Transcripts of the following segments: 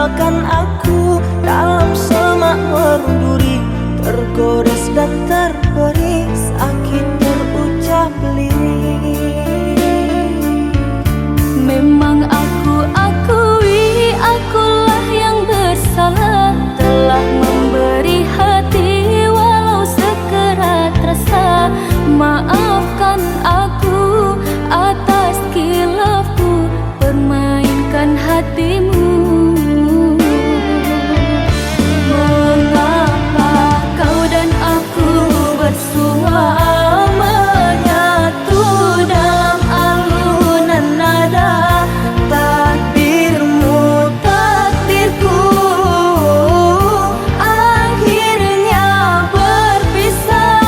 tinggalkan aku dalam semak merunduri, tergores dan terberi sakit terucap lirik. Memang aku akui akulah yang bersalah, telah memberi hati walau sekerat rasa. Maafkan aku atas khilafku, permainkan hatimu. Mengapa kau dan aku bersua menyatu dalam alunan nada? Takdirmu takdirku akhirnya berpisah.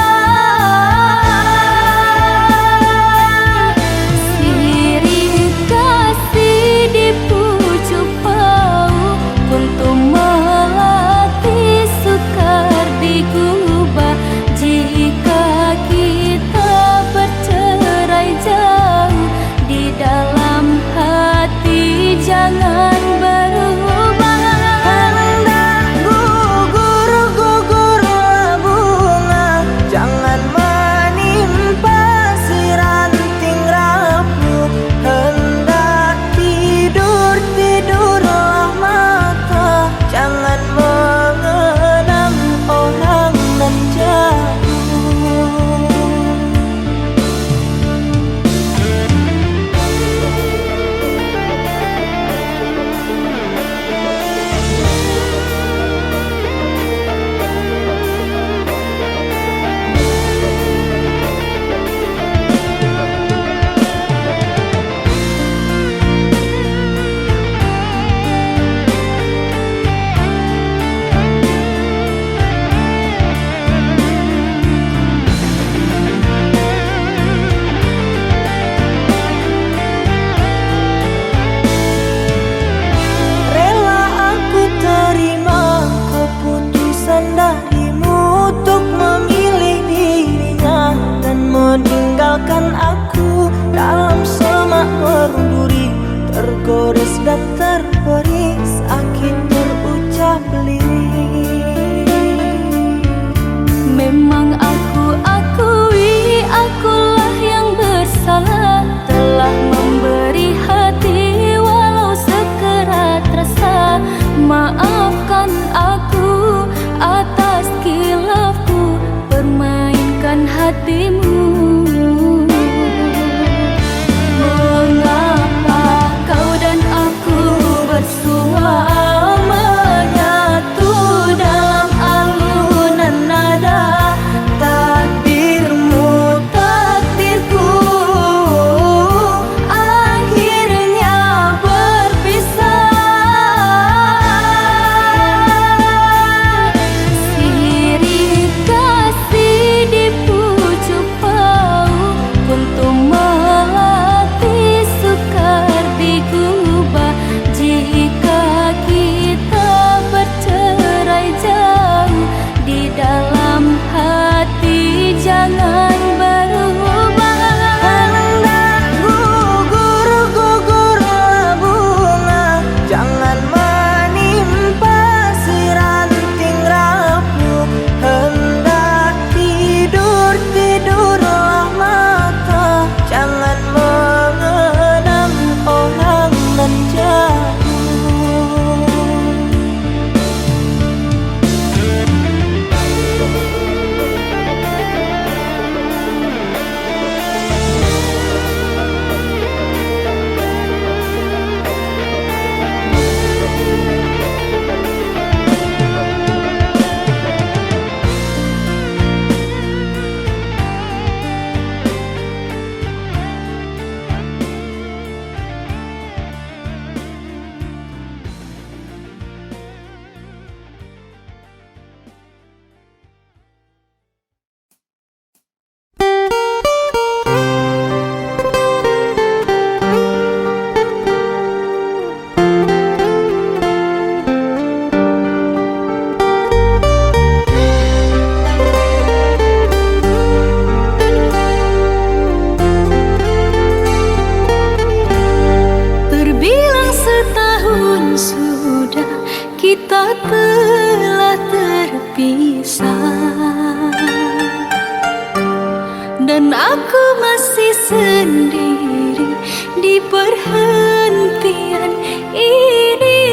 aku masih sendiri di perhentian ini.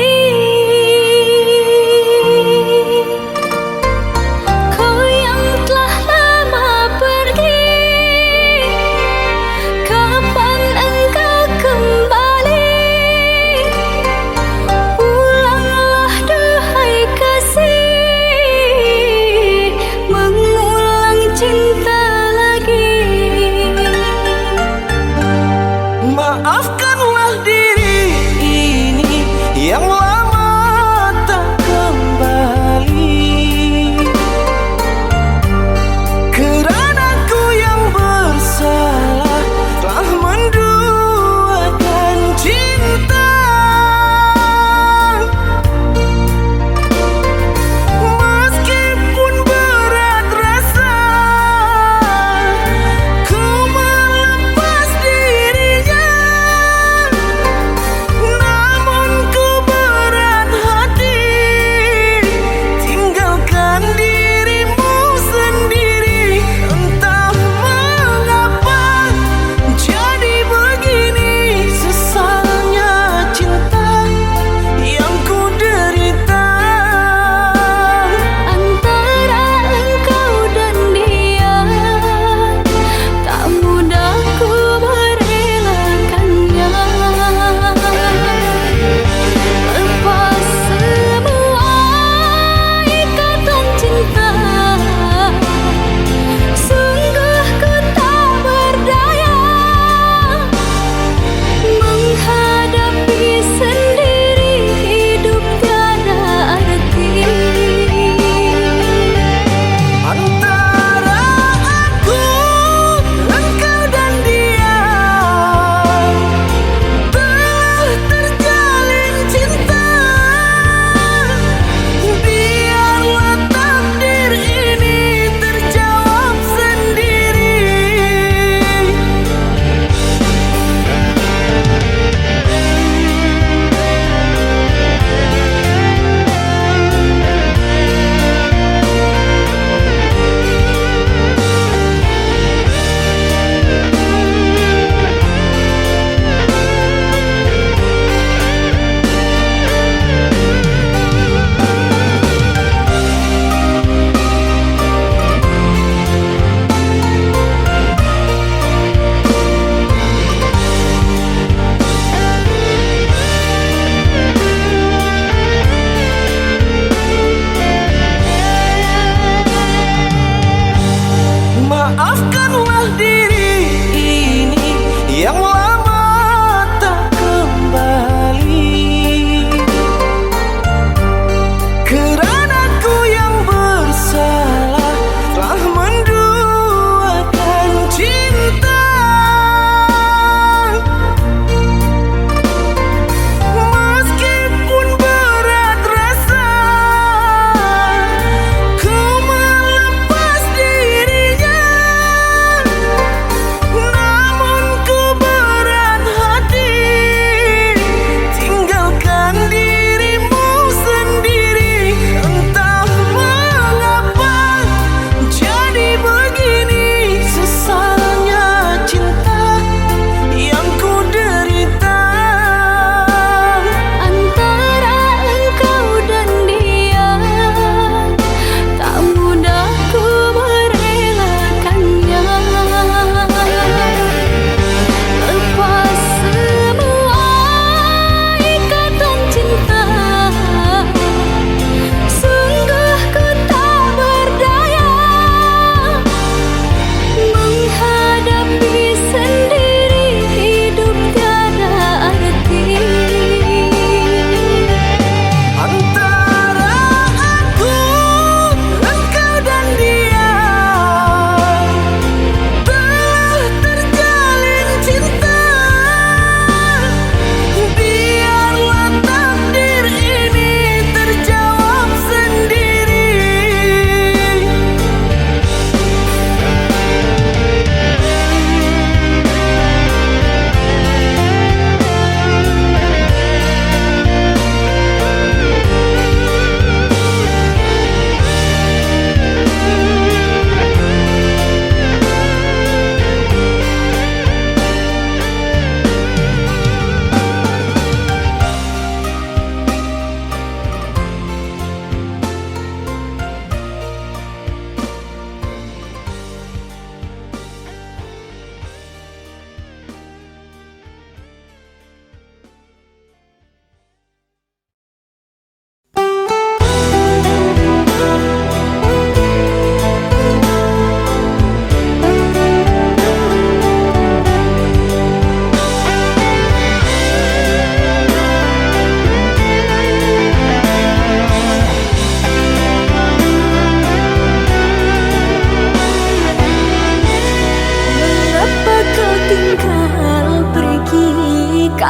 Kau yang telah lama pergi, kapan engkau kembali? Pulanglah duhai kasih, mengulang cinta lagi. Maafkanlah diri ini yang lama tak kembali, kerana ku yang bersalah telah menduakan cinta. Meskipun berat rasa ku melepas dirinya, namun ku berat hati tinggalkan dirimu sendiri. Entah mengapa jadi begini, sesalnya cinta yang ku derita. Antara engkau dan dia, tak mudah ku merelakannya. Lepas semua ikatan cinta, sungguh ku tak berdaya menghadapi sendiri hidup tiada arti. Antara aku, engkau dan dia telah terjalin cinta. Biarlah takdir ini terjawab sendiri. Maafkanlah diri ini yang lama tak kembali, kerana ku yang bersalah telah menduakan cinta. Meskipun berat rasa ku melepas dirinya,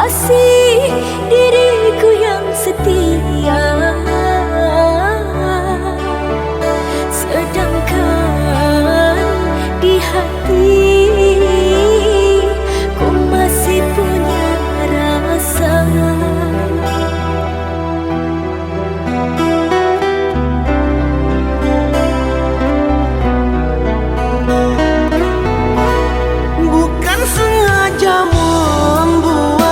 kasih diriku yang setia, sedangkan di hati ku masih punya rasa. Bukan sengaja membuat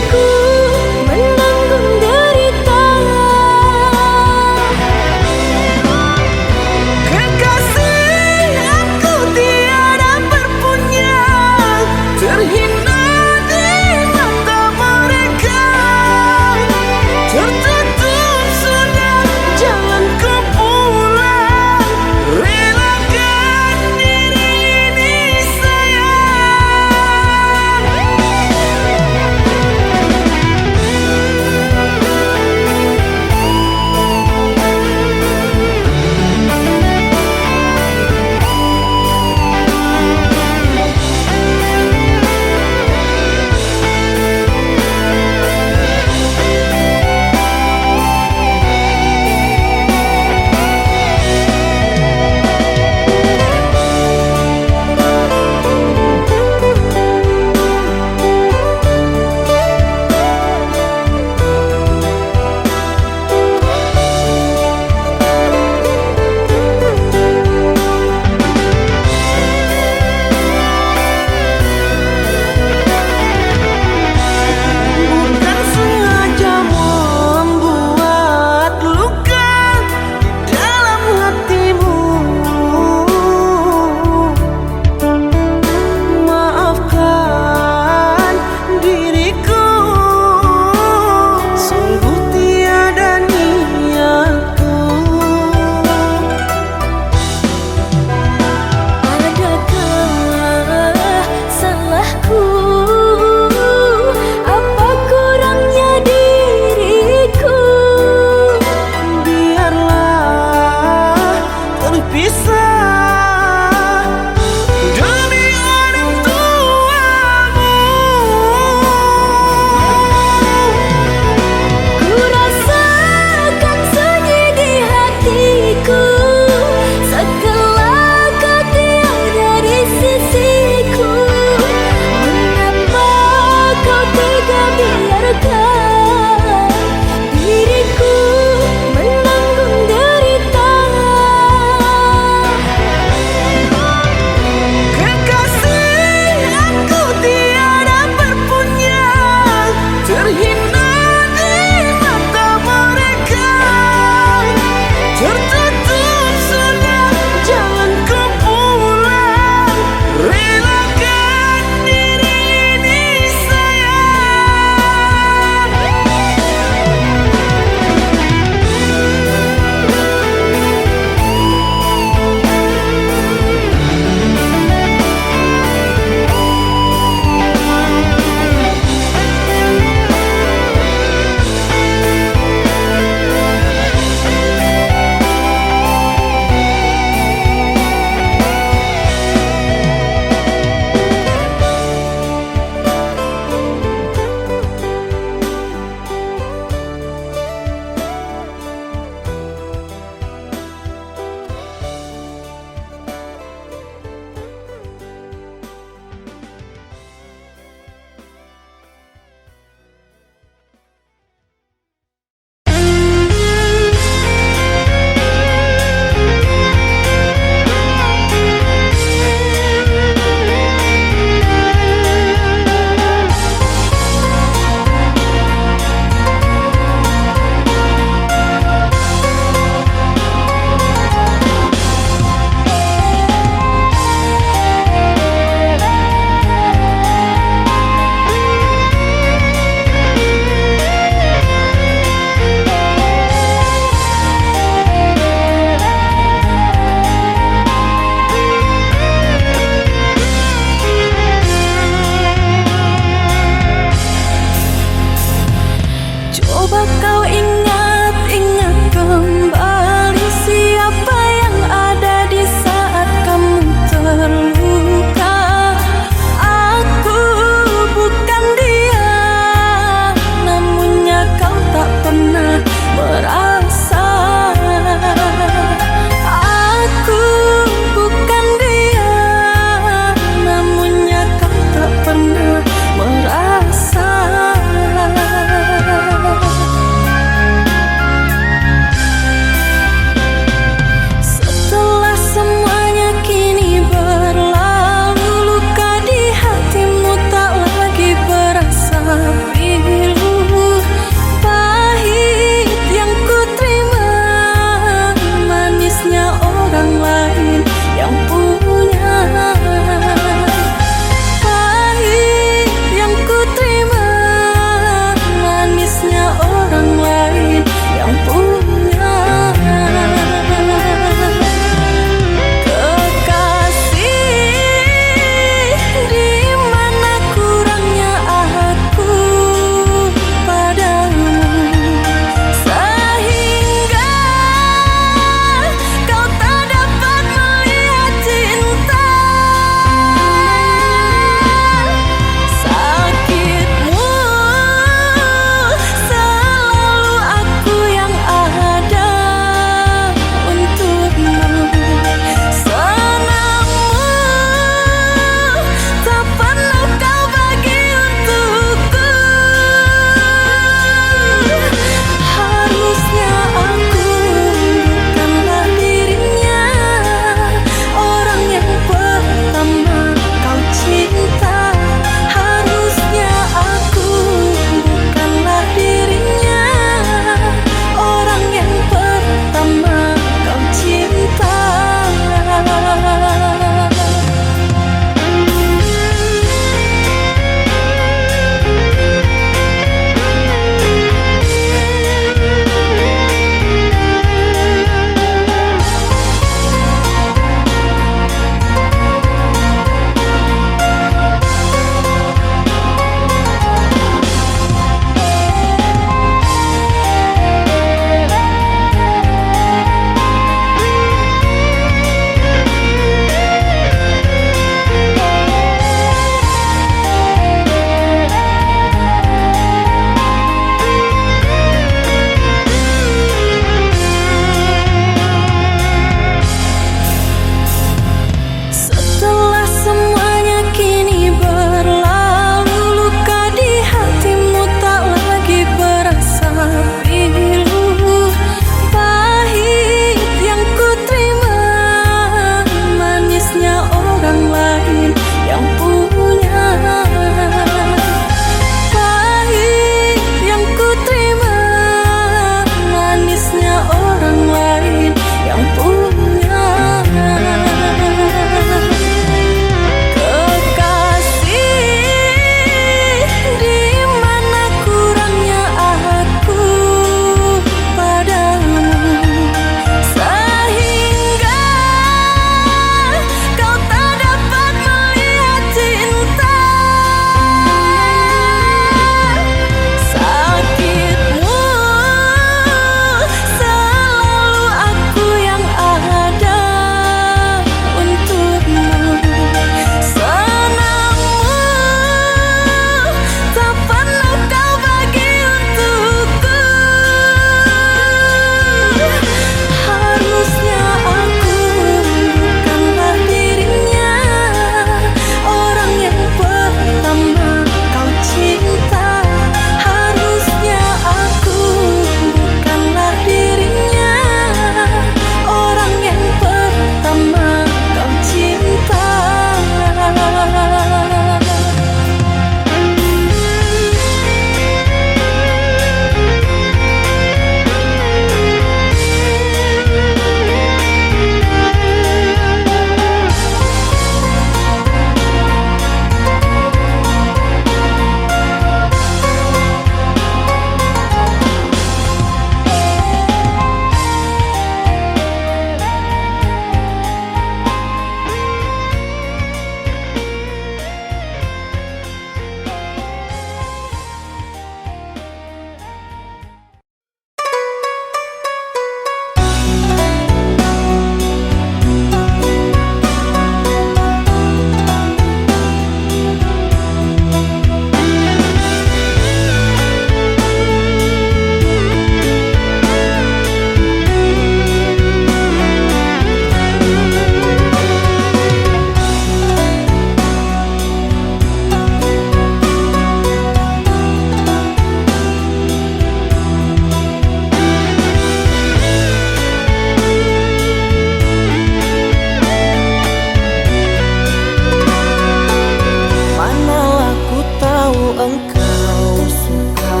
engkau suka.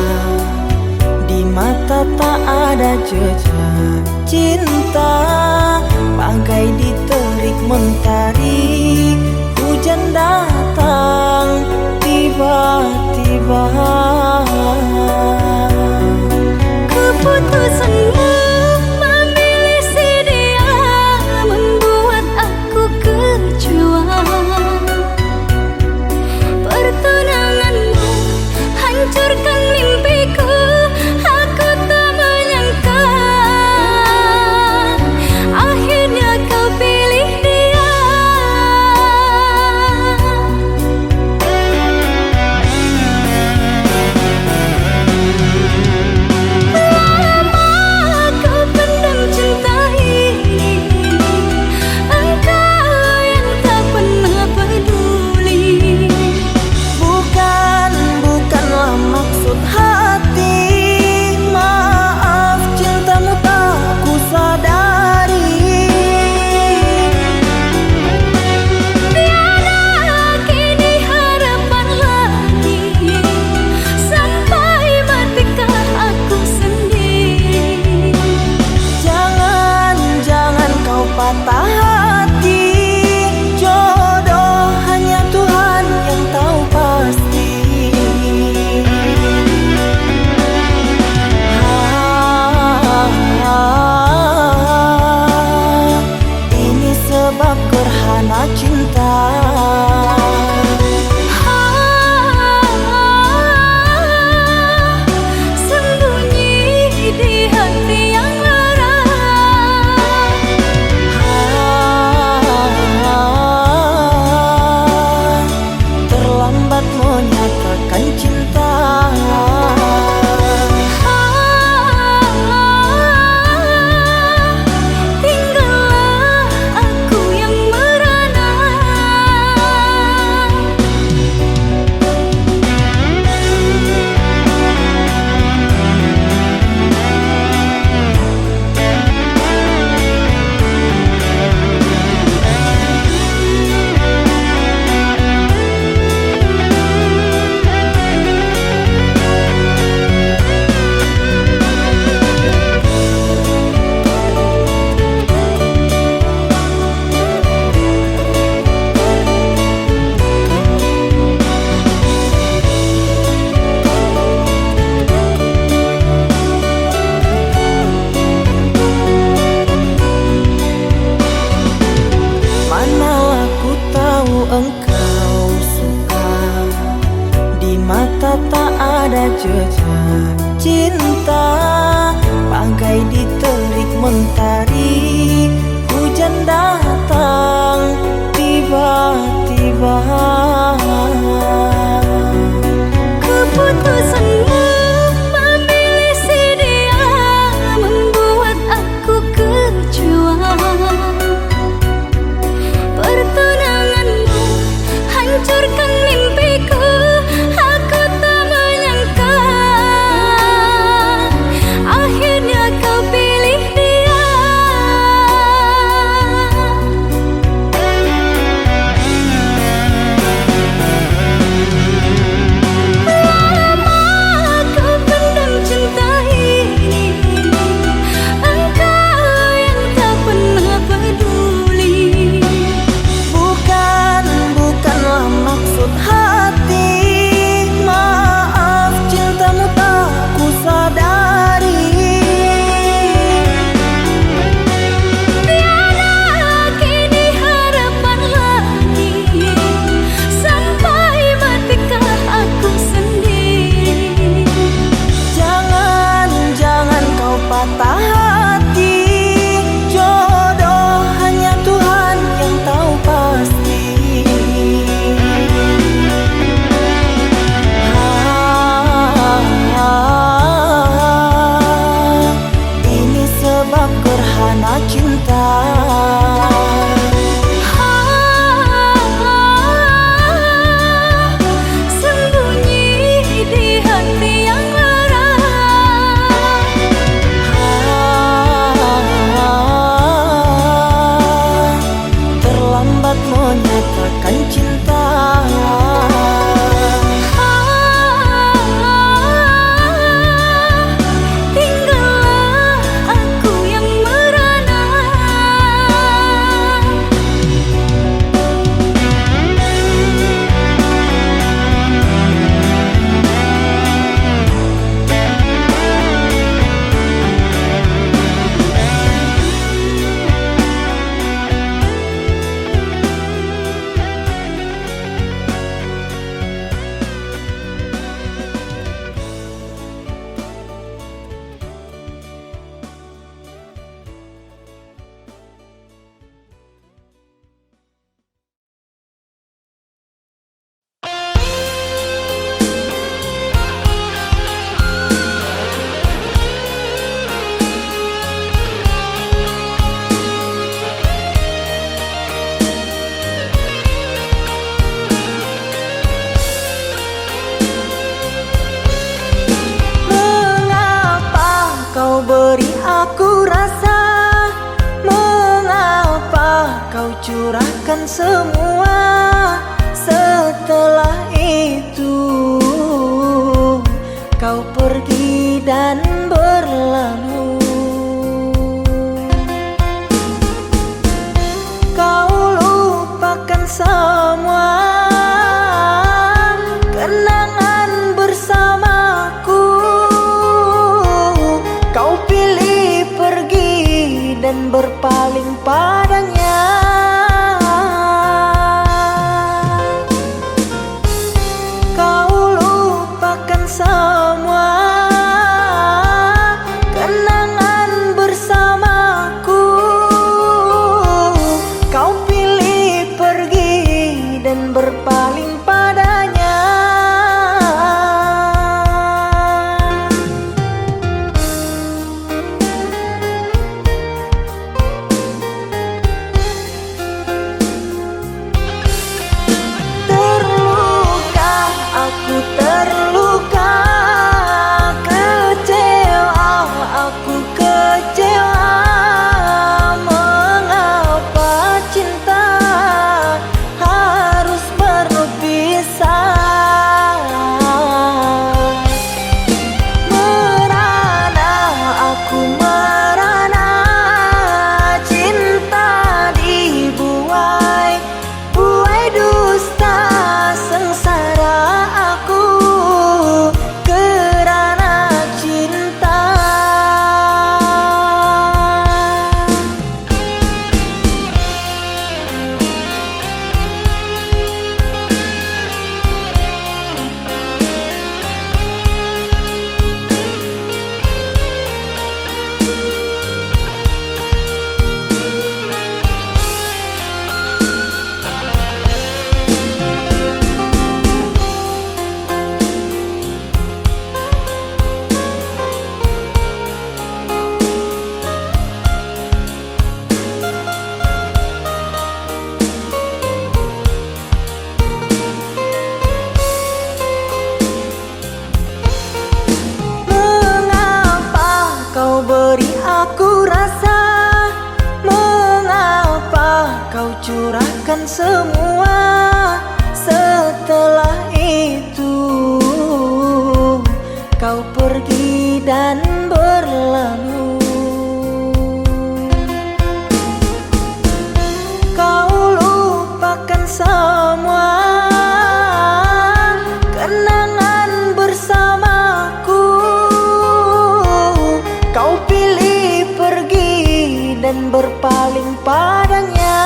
Di mata tak ada jejak cinta, bagai diterik mentari. Hujan datang tiba-tiba. Keputusanmu memilih si dia membuat aku kecewa. Pertunanganmu hancurkan mimpiku. Aku tak menyangka akhirnya kau pilih dia. Lama kau pendam cinta ini, engkau yang tak pernah peduli. Bukanlah maksud hati. Maaf, cintamu tak ku sadari. Tiada kini harapan lagi, sampai matikah aku sendiri. Jangan kau patah hati. Jodoh hanya Tuhan yang tahu pasti. Ini sebab gerhana cinta. Sembunyi di hati yang lara. Terlambat menyatakan cinta. Tinggallah aku yang merana. Manalah ku tahu engkau suka. Di mata tak ada jejak cinta, bagai diterik mentari. Hujan datang tiba-tiba. Keputusanmu memilih si dia membuat aku kecewa. Pertunanganmu hancurkan mimpiku. Aku tak menyangka akhirnya kau pilih dia. curahkan semua. Setelah itu kau pergi dan berlalu. Kau lupakan semua kenangan bersamaku. Kau pilih pergi dan berpaling padanya. Kau lupakan semua kenangan bersamaku. Kau pilih pergi dan berpaling padanya. Terluka, aku terluka, kecewa, aku kecewa. Mengapa cinta harus berpisah? Merana, aku merana, cinta dibuai, buai dusta sengsara aku kerana cinta. Mengapa kau beri aku rasa? Mengapa kau curahkan semua? Setelah itu kau pergi dan berlalu. Kau lupakan semua kenangan bersamaku. Kau pilih pergi dan berpaling padanya.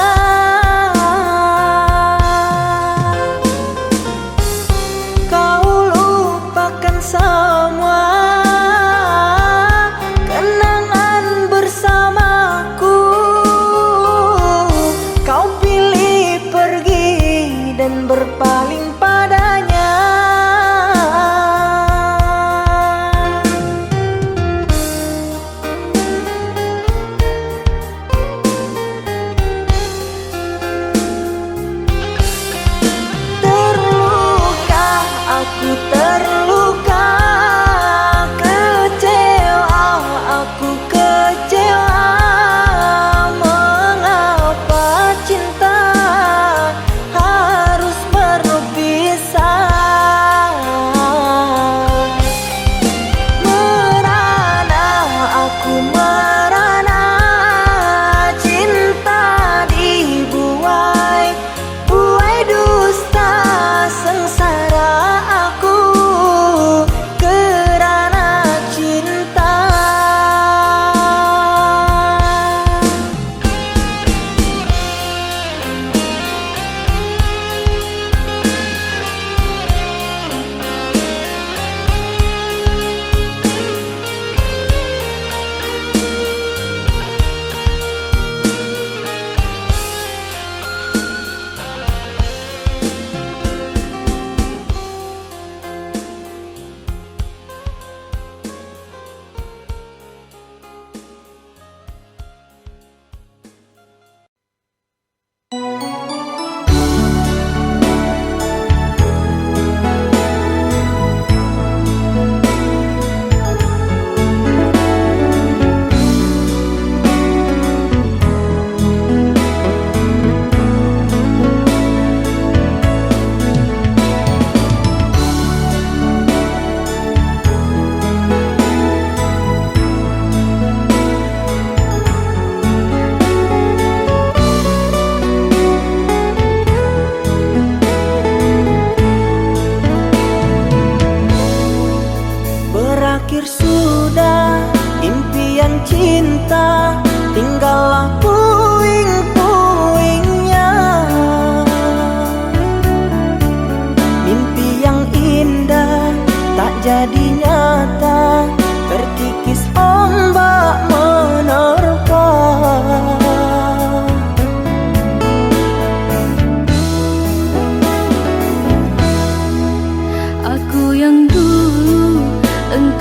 Kau lupakan semua kenangan bersamaku. Kau pilih pergi dan berpaling padanya. Terluka, aku terluka, kecewa, aku kecewa. Mengapa cinta harus berpisah? Merana, aku merana, cinta dibuai, buai dusta sengsara aku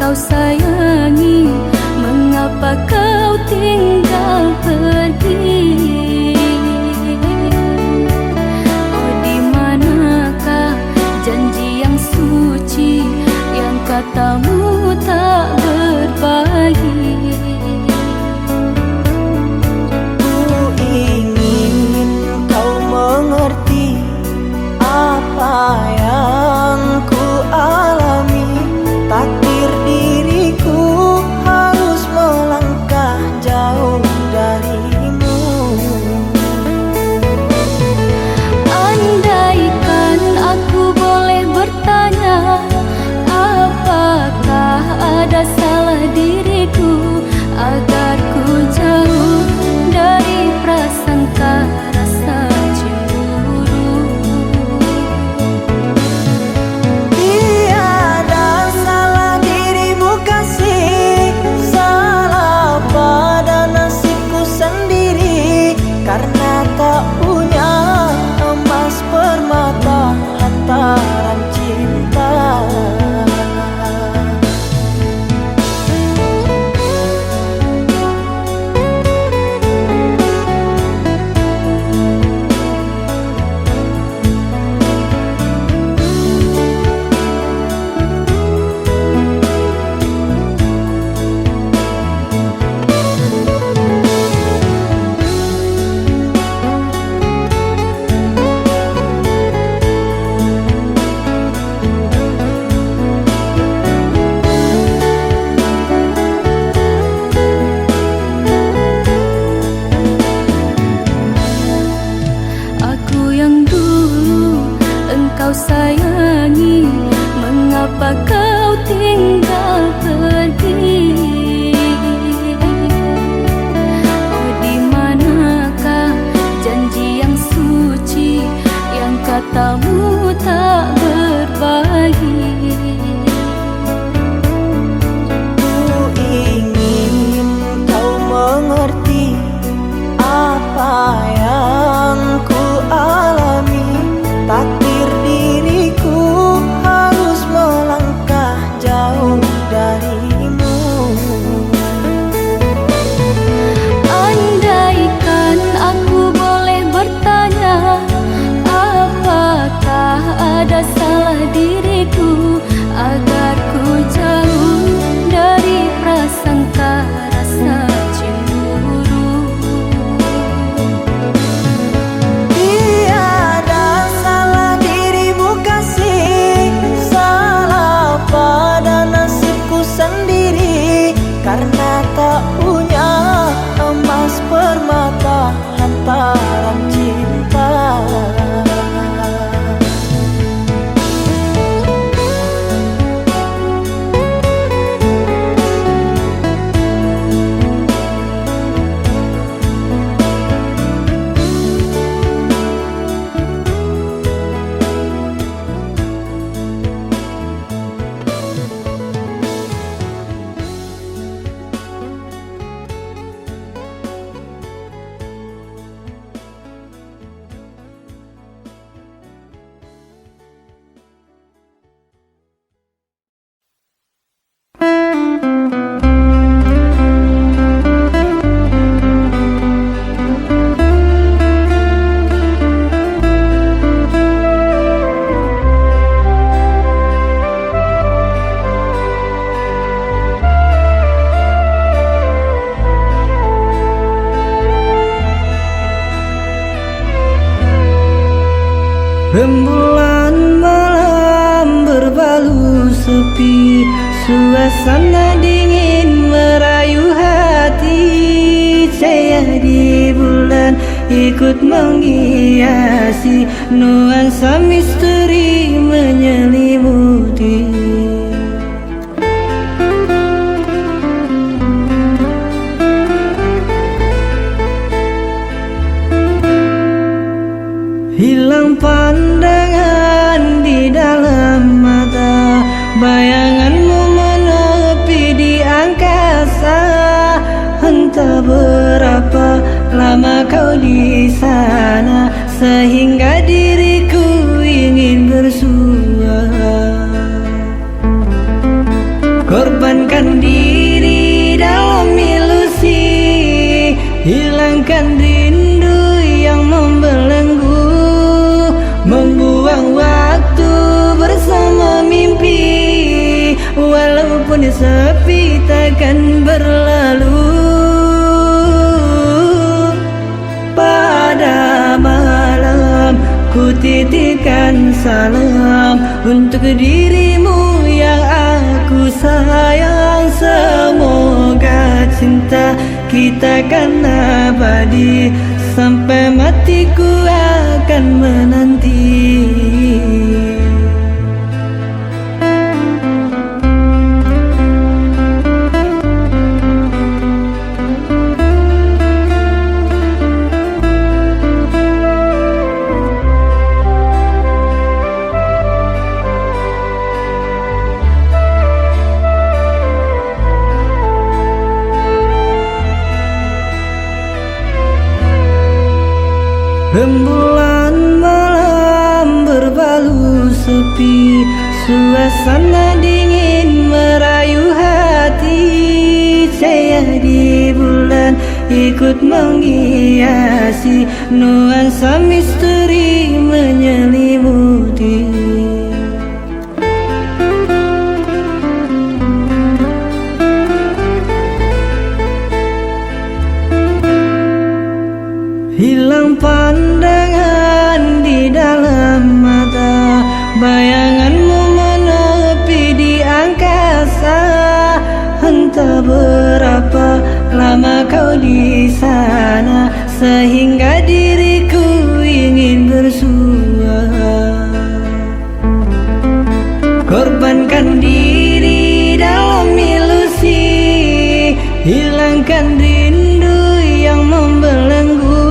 engkau sayangi, mengapa kau tinggal pergi? Oh, di manakah janji yang suci yang katamu tak berbagi? Ku ingin kau mengerti apa yang ku alami. Takdir diriku harus melangkah jauh darimu. Andaikan aku boleh bertanya, apakah ada salah diriku agar ku jauh dari prasangka rasa cemburu? Tiada salah dirimu kasih, salah pada nasibku sendiri, karena tak punya emas permata lantaran cinta. Aku yang dulu engkau sayangi, mengapa kau tinggal pergi? Oh, di manakah janji yang suci yang katamu tak berbagi? Ku ingin kau mengerti apa yang ku alami. Takdir diriku harus melangkah jauh darimu. Andaikan aku boleh bertanya, apakah ada salah diriku agar ku jauh dari prasangka rasa cemburu? Tiada salah dirimu kasih, salah pada nasibku sendiri, karena tak punya emas permata lantaran cinta. Rembulan malam berbalu sepi, suasana dingin merayu hati. Saya di bulan ikut menghiasi, nuansa misteri menyelimuti. Hilang pandangan di dalam mata, bayanganmu menepi di angkasa. Entah berapa lama kau di sana, sehingga diriku ingin bersua. Korban hilangkan rindu yang membelenggu, membuang waktu bersama mimpi, walaupun sepi takkan berlalu. Pada malam ku titipkan salam untuk dirimu yang aku sayang. Semoga cinta kita kan abadi, sampai matiku akan menanti. Rembulan malam berbalu sepi, suasana dingin merayu hati. Saya di bulan ikut menghiasi, nuansa misteri menyelimuti. Hilang pandangan di dalam mata, bayanganmu menepi di angkasa. Entah berapa lama kau di sana, sehingga diriku ingin bersua. Korbankan diri dalam ilusi, hilangkan rindu yang membelenggu,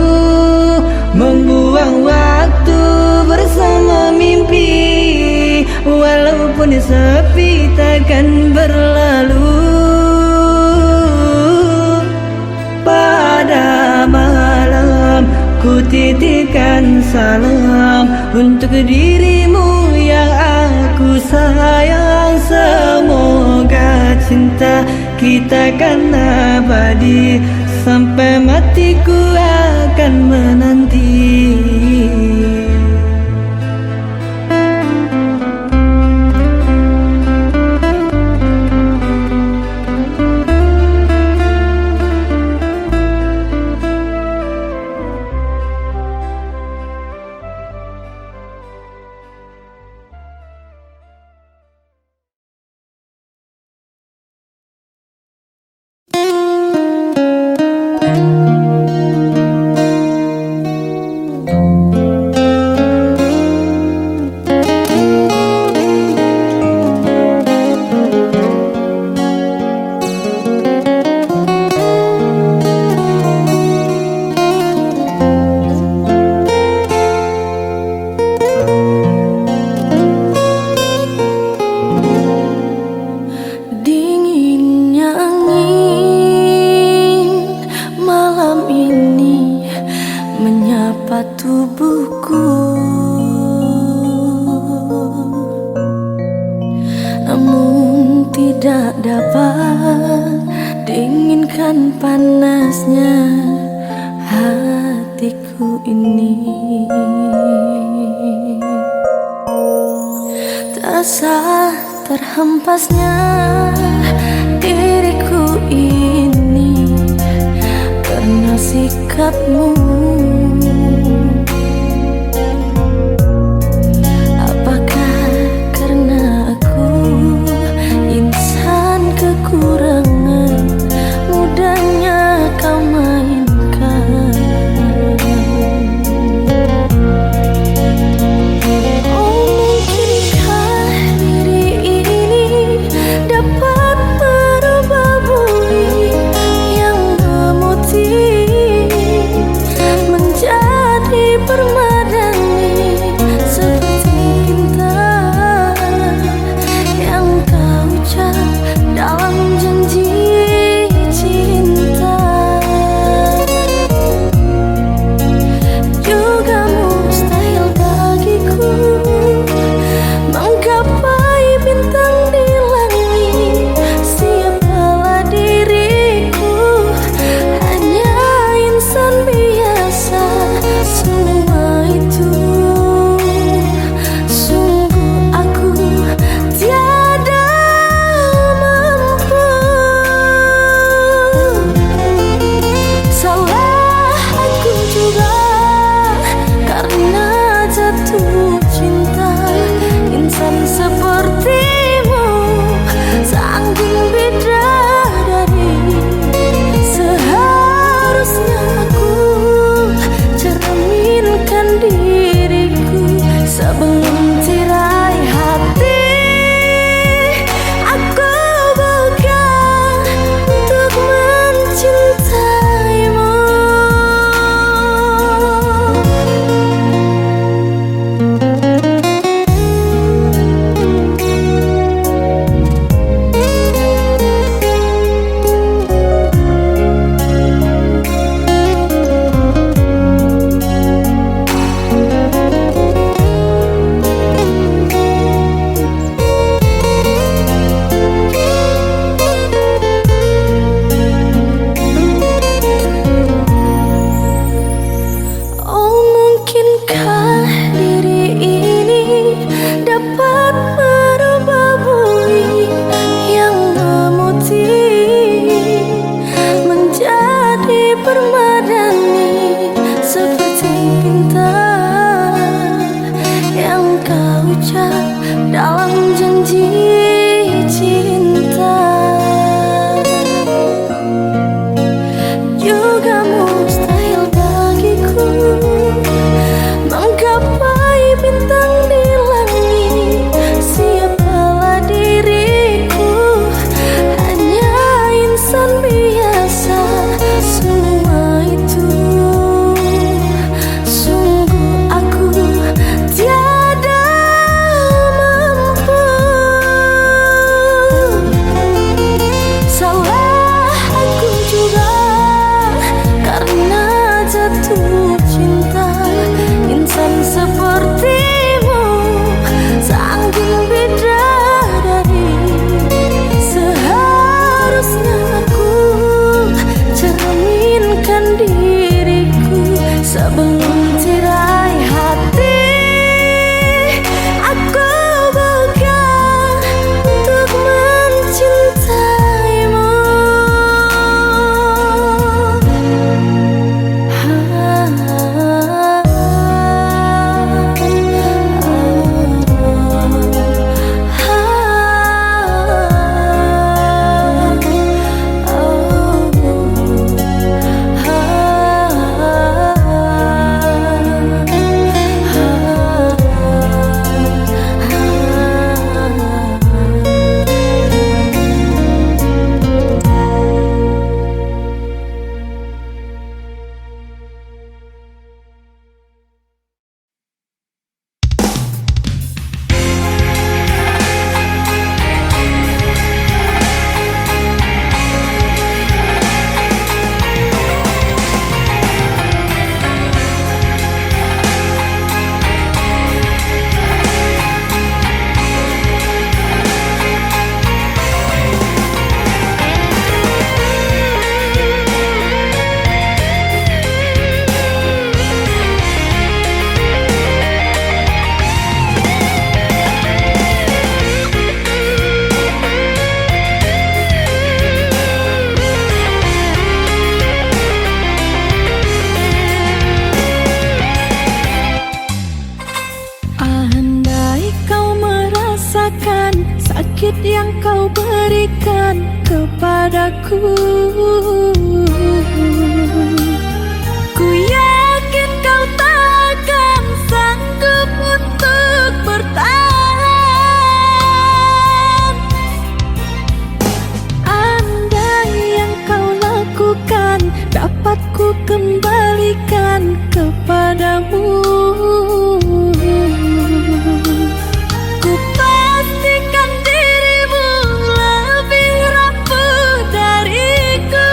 membuang waktu bersama mimpi, walaupun sepi takkan berlalu. Pada malam ku titipkan salam untuk dirimu yang aku sayang. Semoga cinta kita kan abadi, sampai matiku akan menanti. Terhempasnya diriku ini karena sikapmu. Apakah karena aku insan kekurangan, mudahnya kau mainkan? Dapat merubah bumi yang memutih kau ucap dalam janji cinta juga mustahil bagiku menggapai bintang di langit. Siapalah diriku, hanya insan biasa. Semua itu sungguh aku tiada mampu. Salah aku juga karena jatuh cinta insan sepertimu, saking bidadari. Seharusnya aku cerminkan diriku sebelum tirai hati. Aku bukan untuk mencintaimu. Andai kau merasakan sakit yang kau berikan kepadaku, ku yakin kau takkan sanggup untuk bertahan. Andai yang kau lakukan dapat ku kembalikan kepadamu, ku pastikan dirimu lebih rapuh dariku.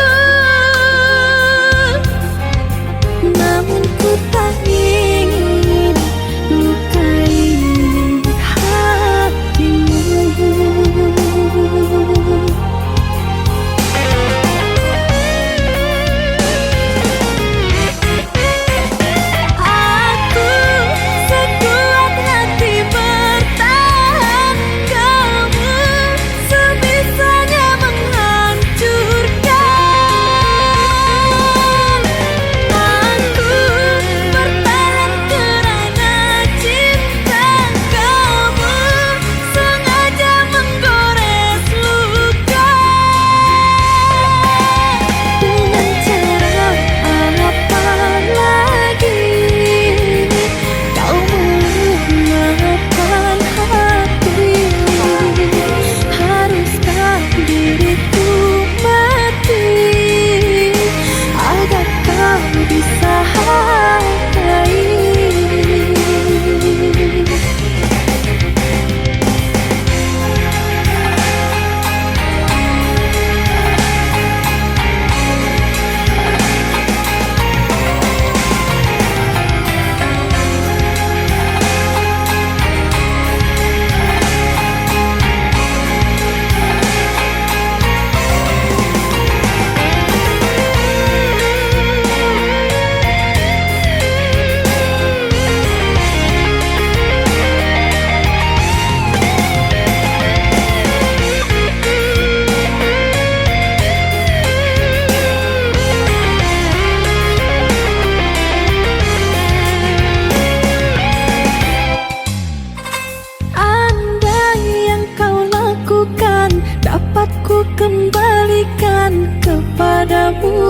padamu.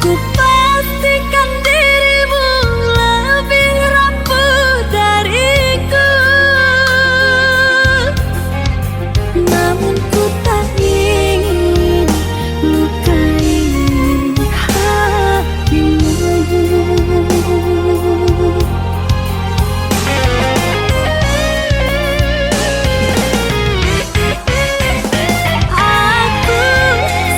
Ku pastikan dirimu lebih rapuh dariku, namun ku tak ingin lukai hatimu. Aku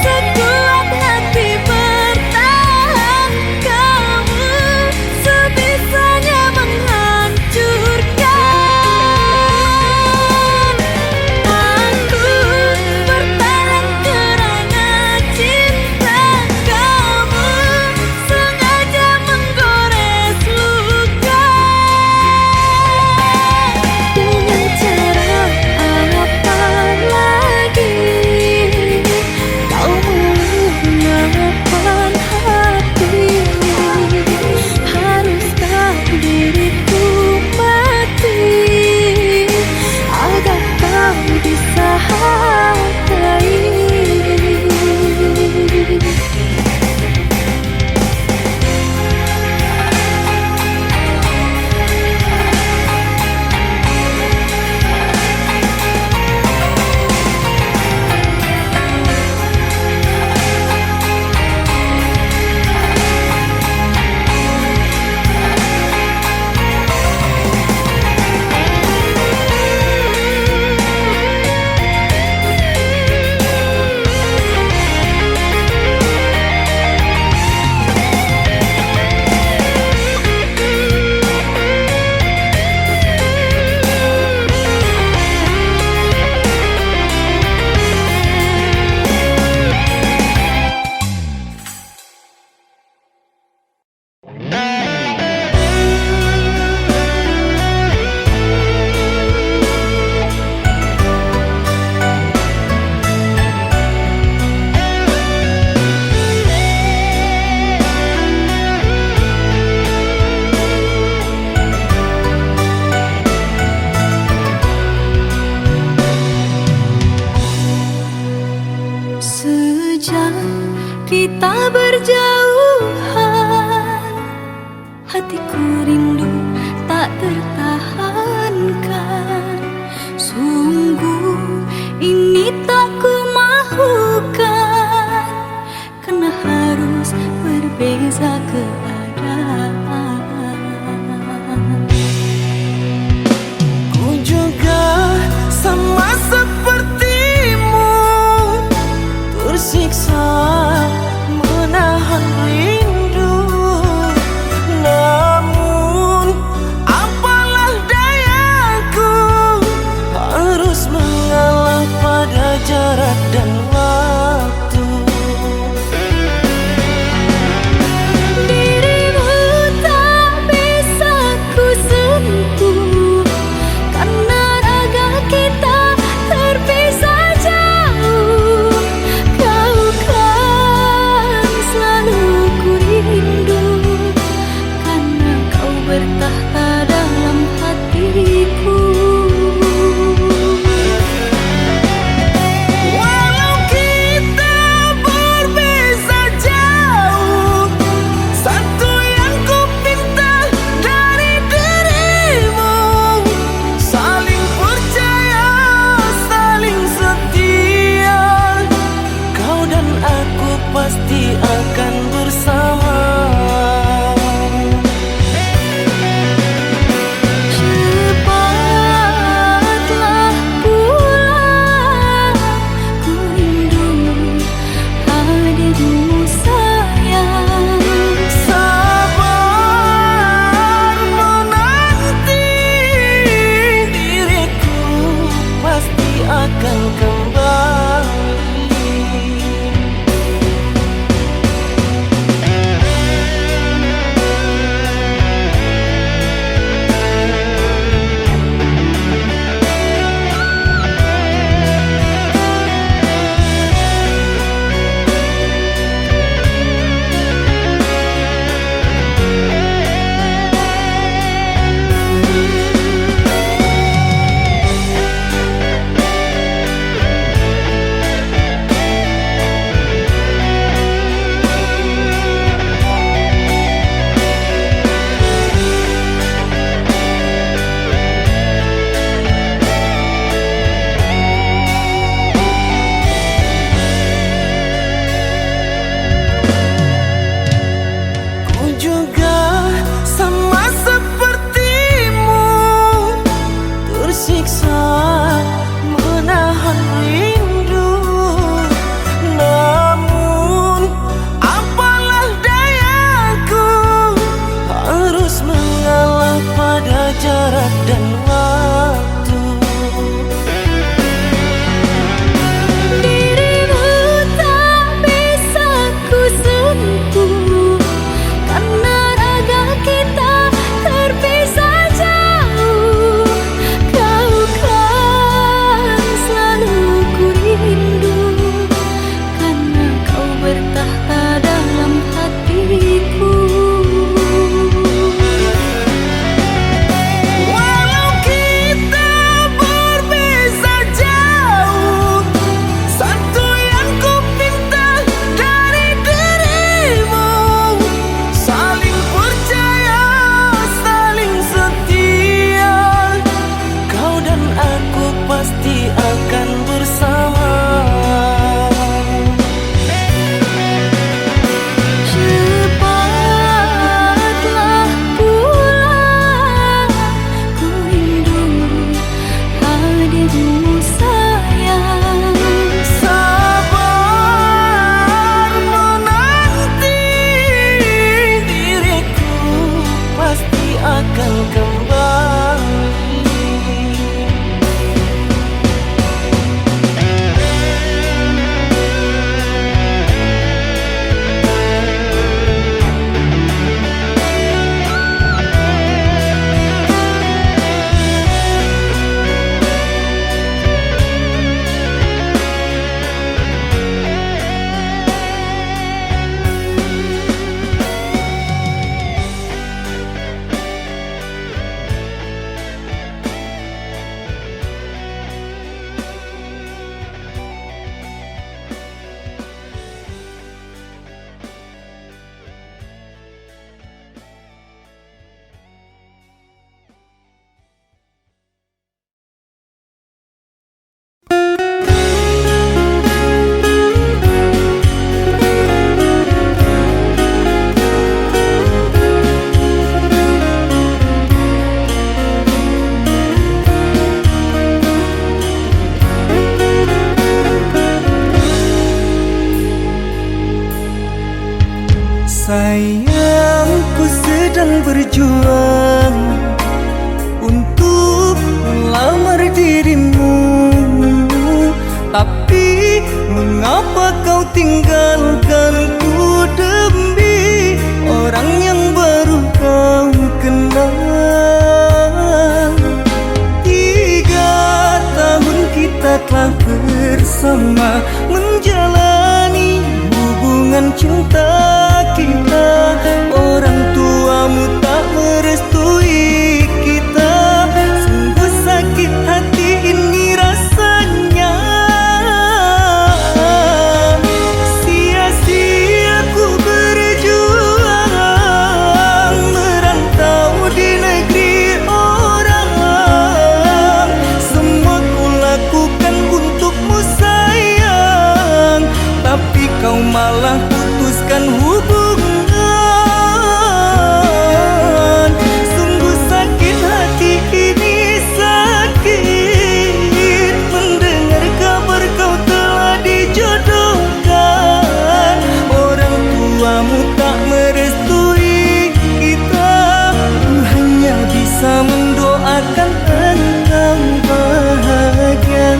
sekuat hati bertahan, kamu sebisanya menghancurkan. Aku bertahan kerana cinta, kamu sengaja menggores luka. Dengan cara apa lagi kau meluluhkan hatimu? Haruskah diriku mati agar kau bisa hargai? Sejak kita berjauhan, hatiku rindu tak tertahankan. Sungguh ini tak ku mahukan, karena harus berbeza keadaan. Ku juga sama sepertimu, tersiksa menahan rindu. Namun apalah dayaku, harus mengalah pada jarak dan waktu. Di Mengapa kau tinggalkanku demi orang yang baru kau kenal? 3 tahun kita telah bersama, menjalani hubungan cinta kita. Orang tuamu tak merestui kita, sungguh sakit hati ini rasanya. Sia-sia ku berjuang, merantau di negeri orang. Semua ku lakukan untukmu sayang, tapi kau malah putuskan hubungan. Sungguh sakit hati ini, sakit mendengar kabar kau telah dijodohkan. Orang tuamu tak merestui kita, ku hanya bisa mendoakan engkau bahagia.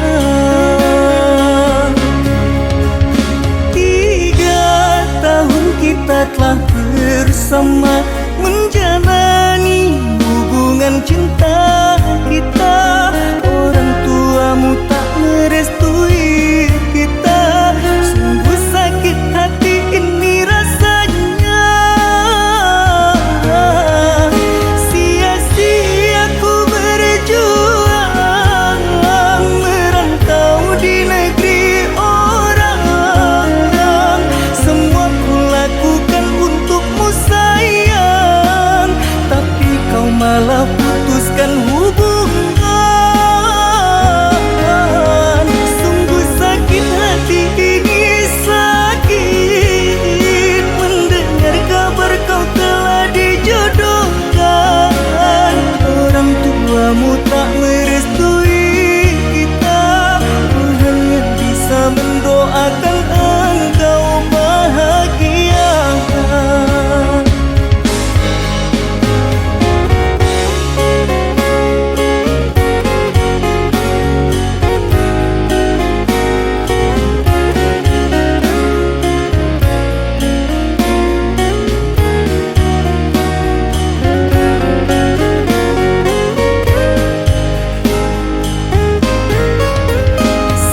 3 tahun kita telah bersama, menjalani hubungan cinta kita. Orang tuamu tak merestui kita, sungguh sakit hati ini rasanya. Sia-sia ku berjuang, merantau di negeri orang. Semua ku lakukan untukmu sayang, tapi kau malah putuskan hubungan. Sungguh sakit hati ini, sakit mendengar kabar kau telah dijodohkan. Orang tuamu tak merestui kita, ku hanya bisa mendoakan engkau bahagia.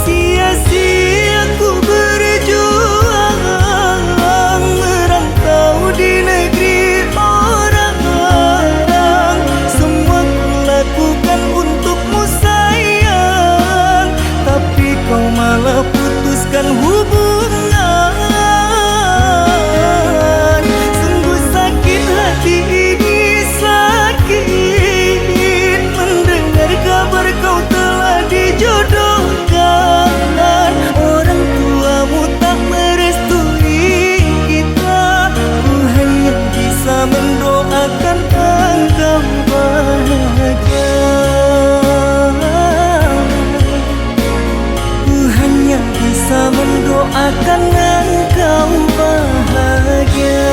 Sia-sia ku berjuang, merantau di negeri orang. Semua ku lakukan untukmu sayang, tapi kau malah putuskan hubungan. Sungguh sakit hati ini, sakit mendengar kabar kau telah dijodohkan. Orang tuamu tak merestui kita, ku hanya bisa mendoakan engkau bahagia. Ku hanya bisa mendoakan engkau bahagia.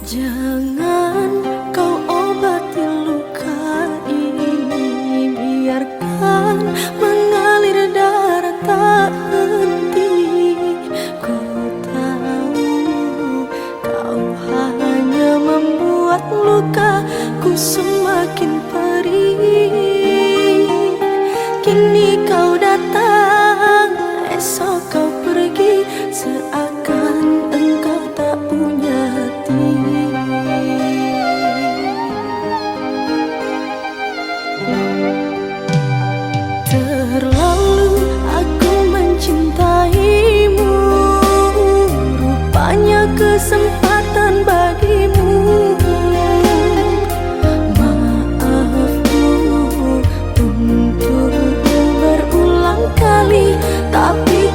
Jangan kau obati luka ini, biarkan mengalir darah tak henti. Ku tahu kau hanya membuat lukaku semakin perih. Kini kau datang, esok kau pergi, seakan engkau tak punya hati. Terlalu aku mencintaimu, rupanya kesempatan bagimu. Maafku untuk berulang kali, tapi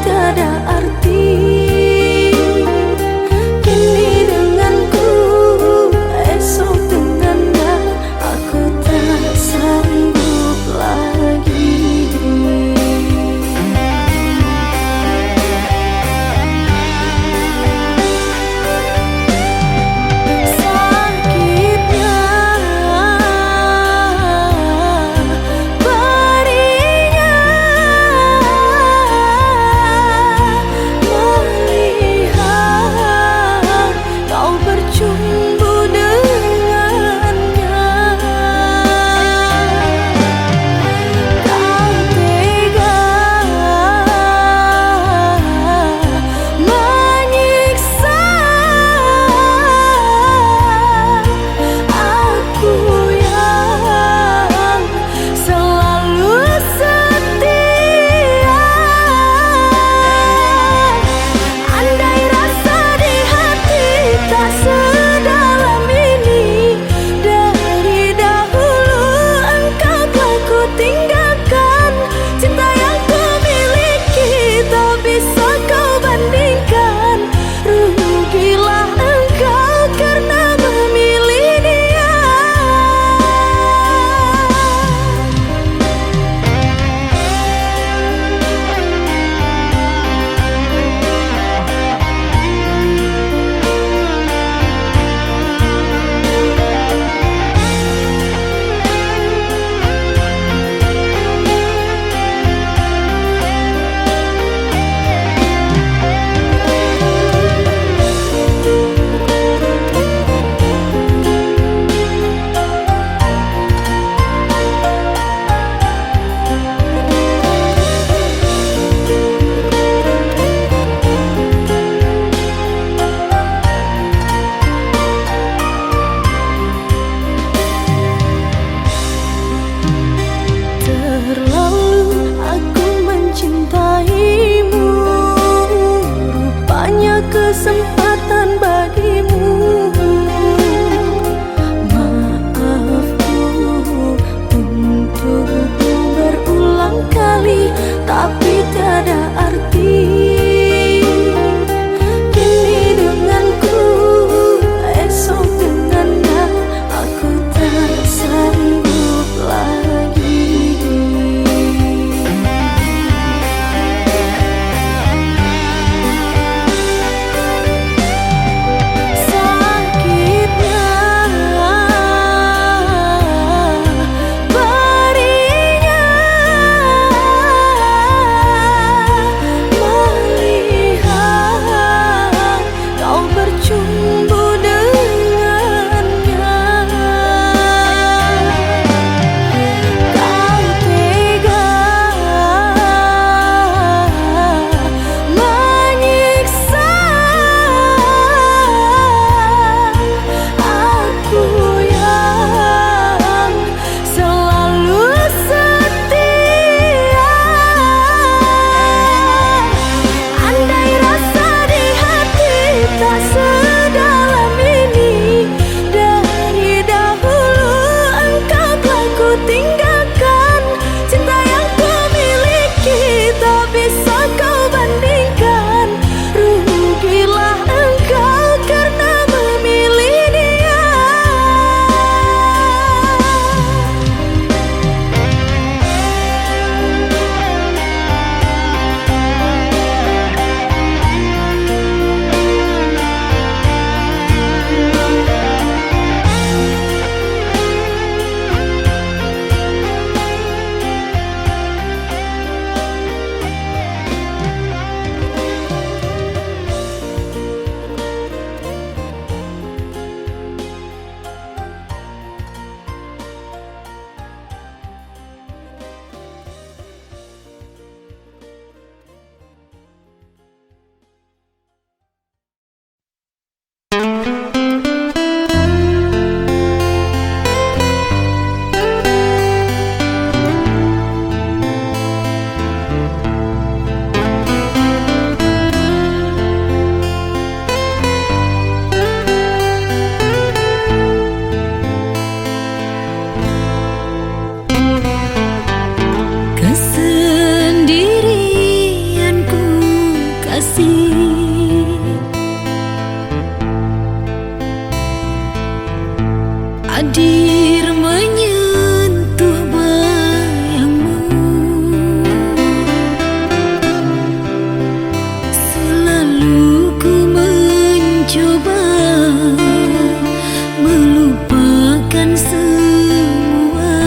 semua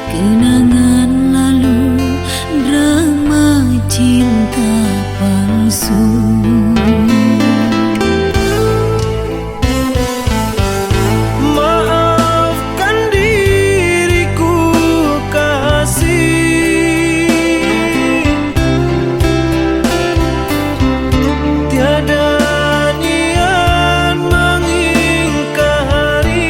kenangan lalu, drama cinta palsu. Maafkan diriku kasih, tiada niat mengingkari.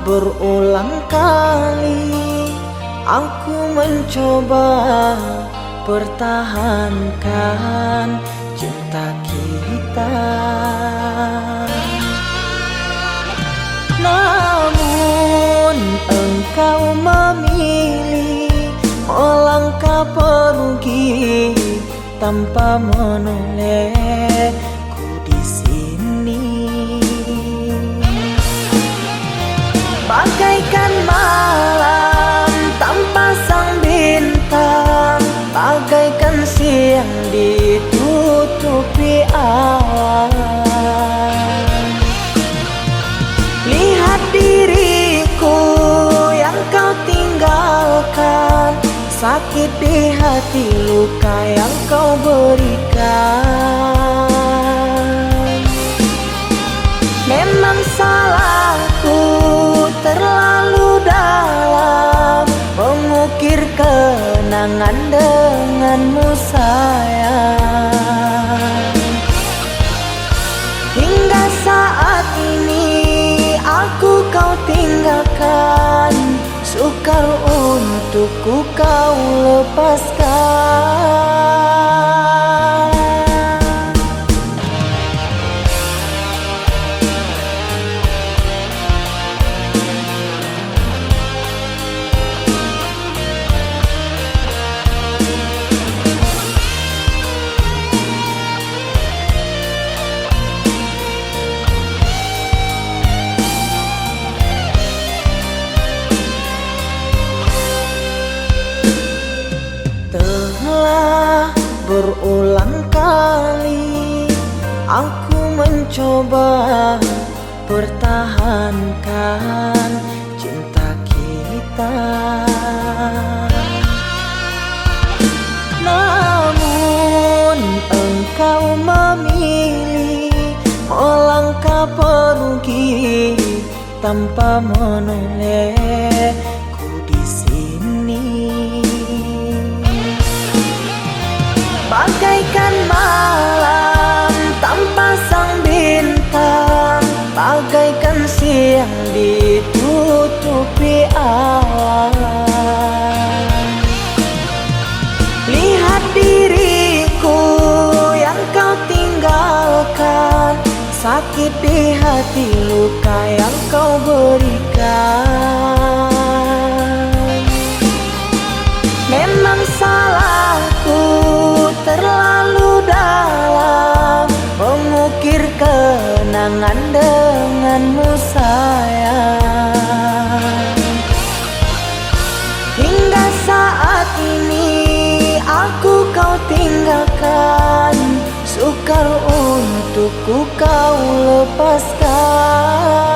berulang kali aku mencoba pertahankan cinta kita, namun engkau memilih melangkah pergi tanpa menolehku di sini. Bagaikan malam tanpa sang bintang, bagaikan siang ditutupi awan. Lihat diriku yang kau tinggalkan, sakit di hati, luka yang kau berikan. Memang salahku terlalu dalam mengukir kenangan denganmu sayang. Hingga saat ini aku kau tinggalkan, sukar untukku kau lepaskan. Telah berulang kali aku mencoba pertahankan cinta kita, namun engkau memilih melangkah pergi tanpa menolehku di sini. Bagaikan malam tanpa sang bintang, bagaikan siang ditutupi awan. Lihat diriku yang kau tinggalkan, sakit di hati, luka yang kau berikan. Memang salahku terlalu dalam mengukir kenangan denganmu sayang. Hingga saat ini aku kau tinggalkan, sukar untukku kau lepaskan.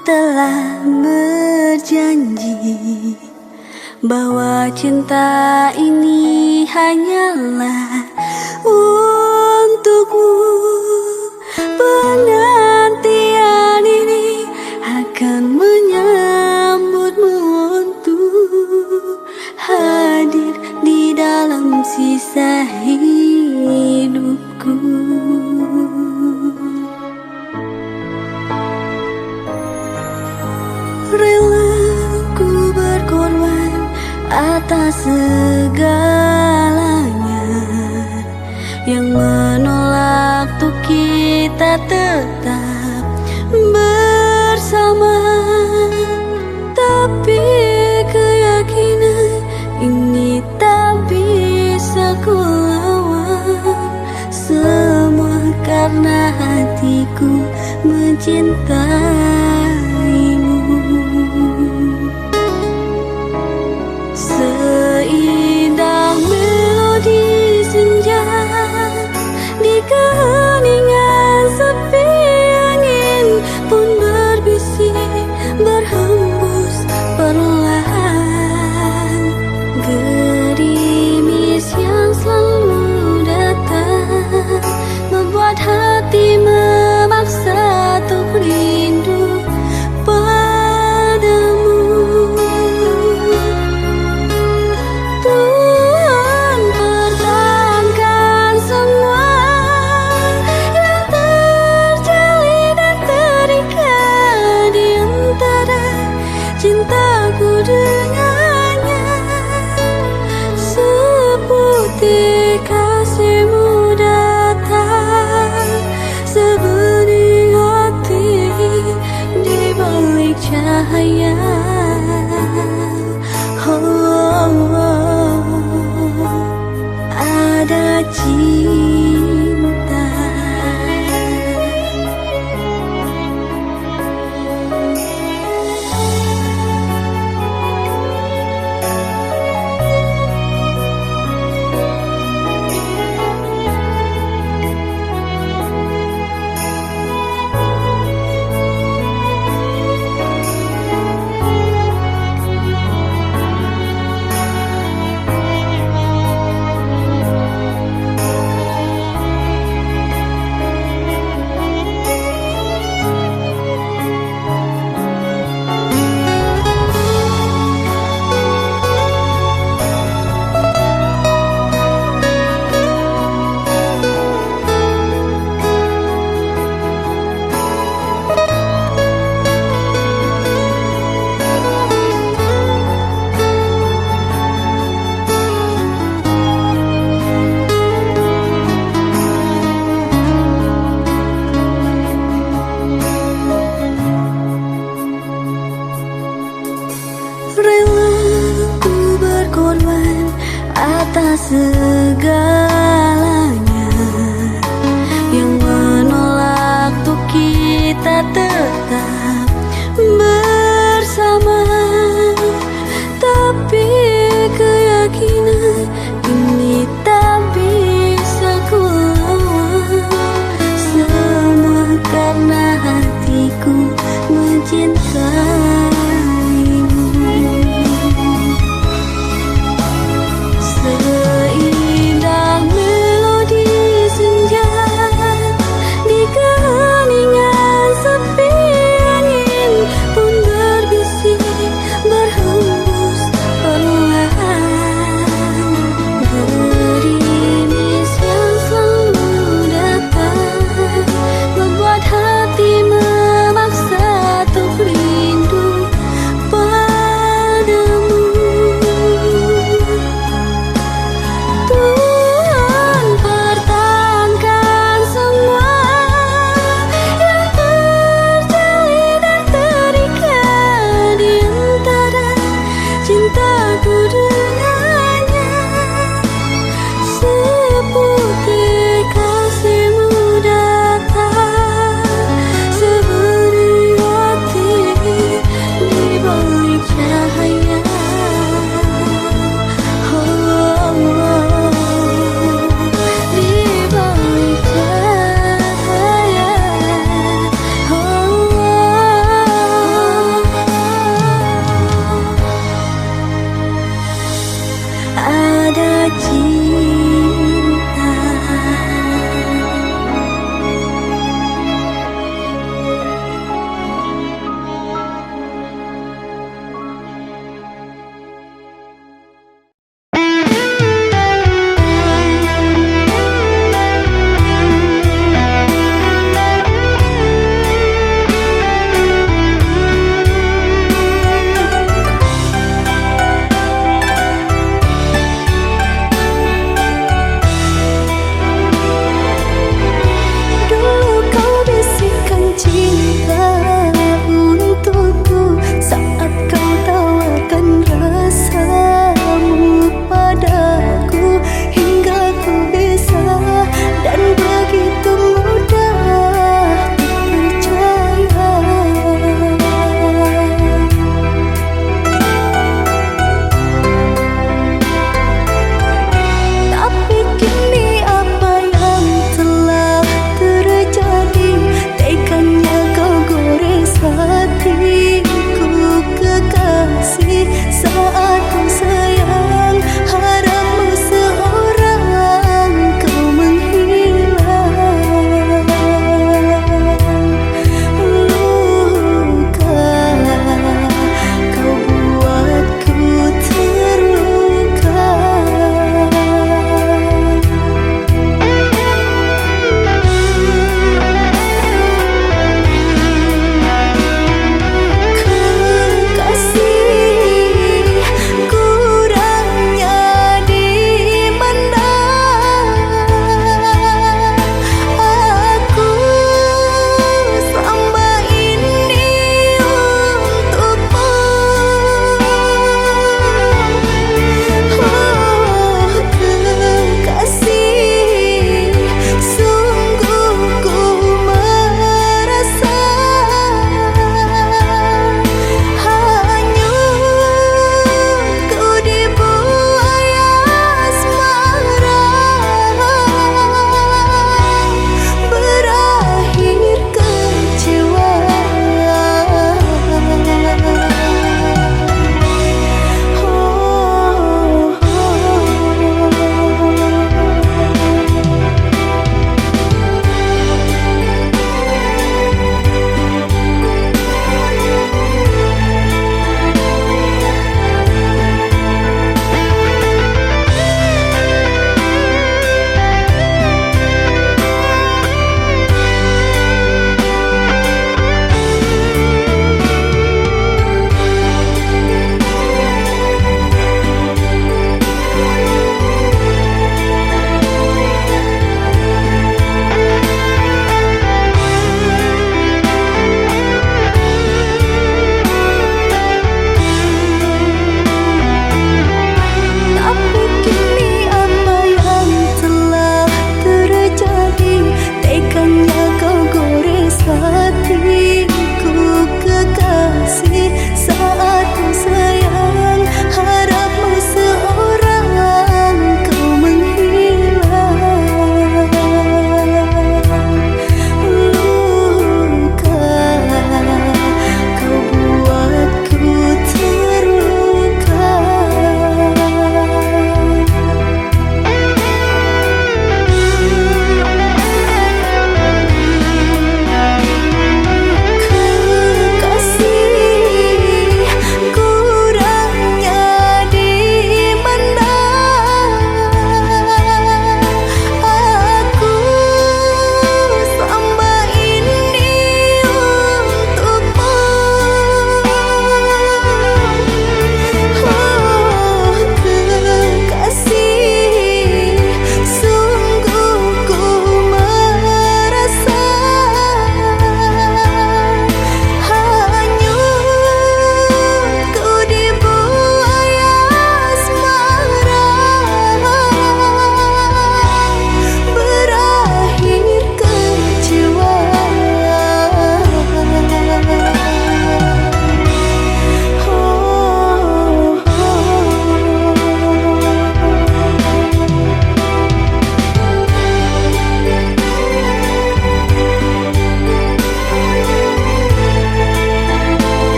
telah berjanji bahwa cinta ini hanyalah untukmu. Penantian ini akan menyambutmu untuk hadir di dalam sisa hidupku. Rela ku berkorban atas segalanya yang menolak untuk kita tetap bersama. Tapi keyakinan ini tak bisa kulawan, semua karena hatiku mencintaimu. Seindah melodi senja di keheningan sepi, angin pun berbisik berhembus perlahan. Gerimis yang selalu datang membuat hati memaksa untuk rindu padamu. Tuhan pertahankan semua yang terjalin dan terikat di antara cintaku dengannya. Seputih kasihmu datang, sebening hati di balik cahaya. Ada cinta. Rela ku berkorban atas segalanya yang menolak untuk kita tetap bersama. Tapi keyakinan ini tak bisa kulawan, semua karena hatiku mencintaimu. Seindah melodi senja di keheningan sepi, angin pun berbisik berhembus perlahan. Gerimis yang selalu datang membuat hati memaksa untuk rindu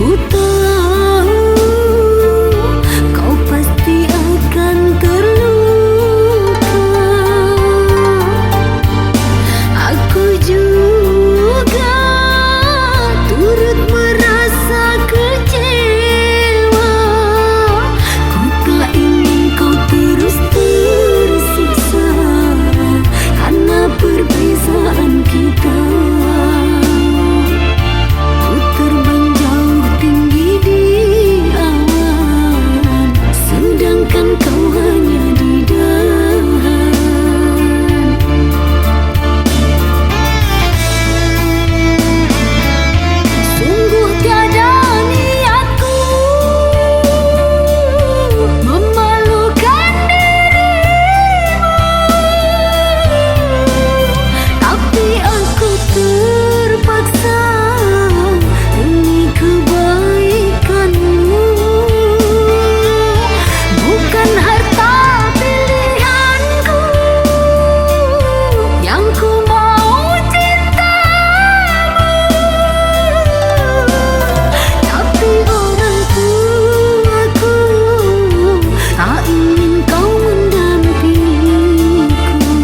Ku tahu kau pasti akan terluka. Aku juga turut merasa kecewa. Ku tak ingin kau terus tersiksa karena perbezaan kita. Ku terbang jauh tinggi di awan, sedangkan kau hanya di dahan. Sungguh tiada niatku memalukan dirimu, tapi aku terpaksa demi kebaikanmu. Bukan harta pilihanku yang ku mau cintamu, tapi orang tuaku tak ingin kau mendampingiku.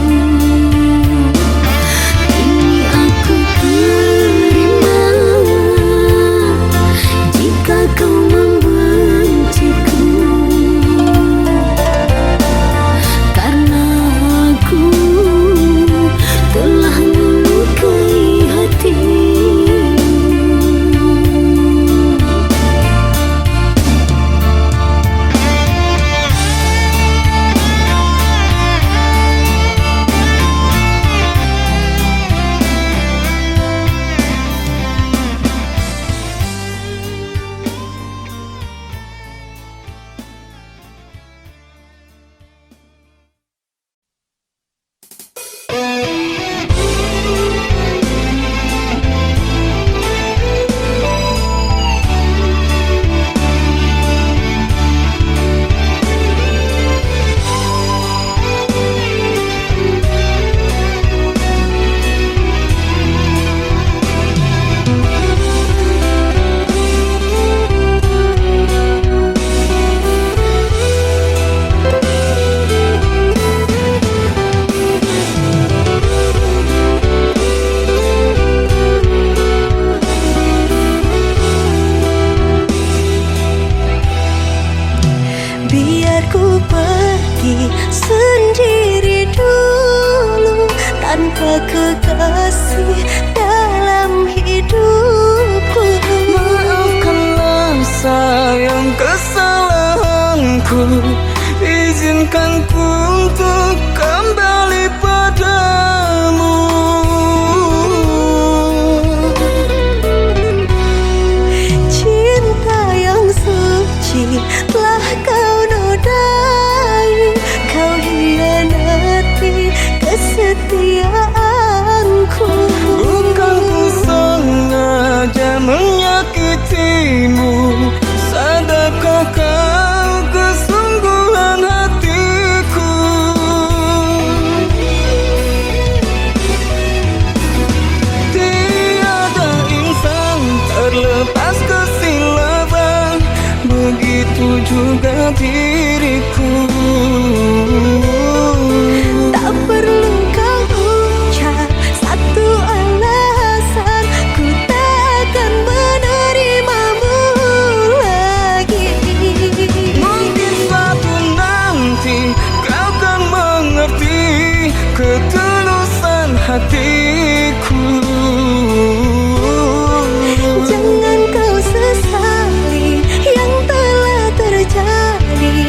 Ini aku terima jika kau membenciku, karena aku telah melukai hatimu. Biar ku pergi sendiri dulu, tanpa kekasih dalam hidupku. Maafkanlah sayang kesalahanku, izinkan ku untuk kembali padamu. Cinta yang suci telah kau nodai, kau hianati kesetiaanku. Bukan ku sengaja menyakitimu, sadarkah kau kesungguhan hatiku? Tiada insan terlepas kesilapan, begitu juga diriku. Tak perlu kau ucap satu alasan, ku takkan menerimamu lagi. Mungkin suatu nanti kau kan mengerti ketulusan hatiku. Jangan kau sesali yang telah terjadi.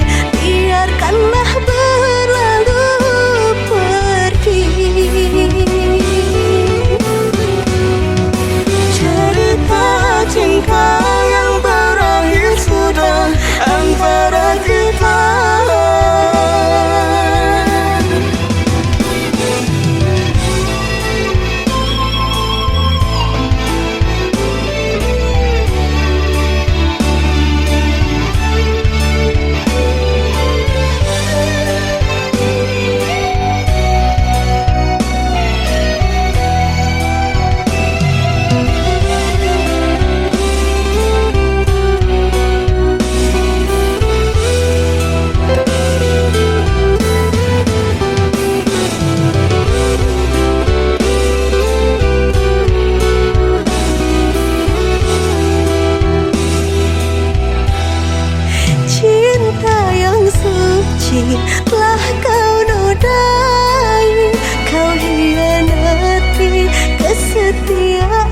benci, telah kau nodai, kau hianati kesetiaanku.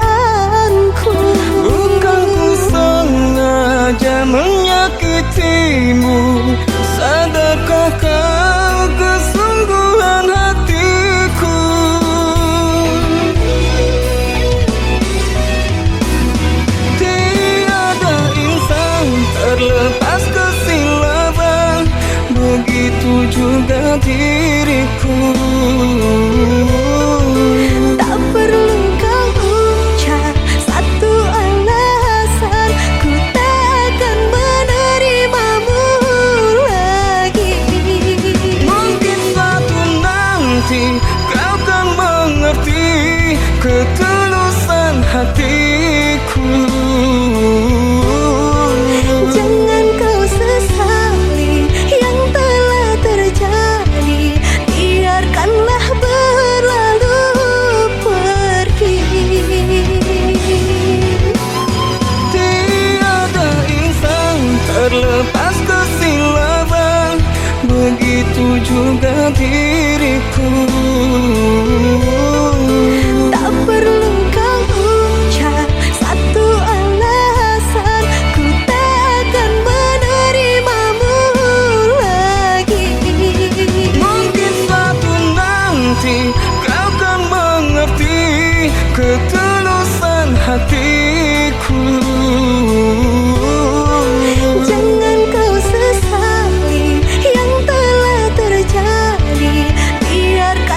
Bukan ku sengaja menyakitimu, sadarkah kau kesungguhan hatiku? Tiada insan terlepas kesilapan, begitu juga diriku. Tak perlu kau ucap satu alasan, ku takkan menerimamu lagi. Mungkin suatu nanti kau kan mengerti ketulusan hatiku. Jangan kau sesali yang telah terjadi, biarkanlah berlalu pergi. Tiada insan terlepas kesilapan, begitu juga diriku. Tak perlu kau ucap satu alasan, ku takkan menerimamu lagi. Mungkin suatu nanti kau kan mengerti ketulusan hatiku. Jangan kau sesali yang telah terjadi, biarkan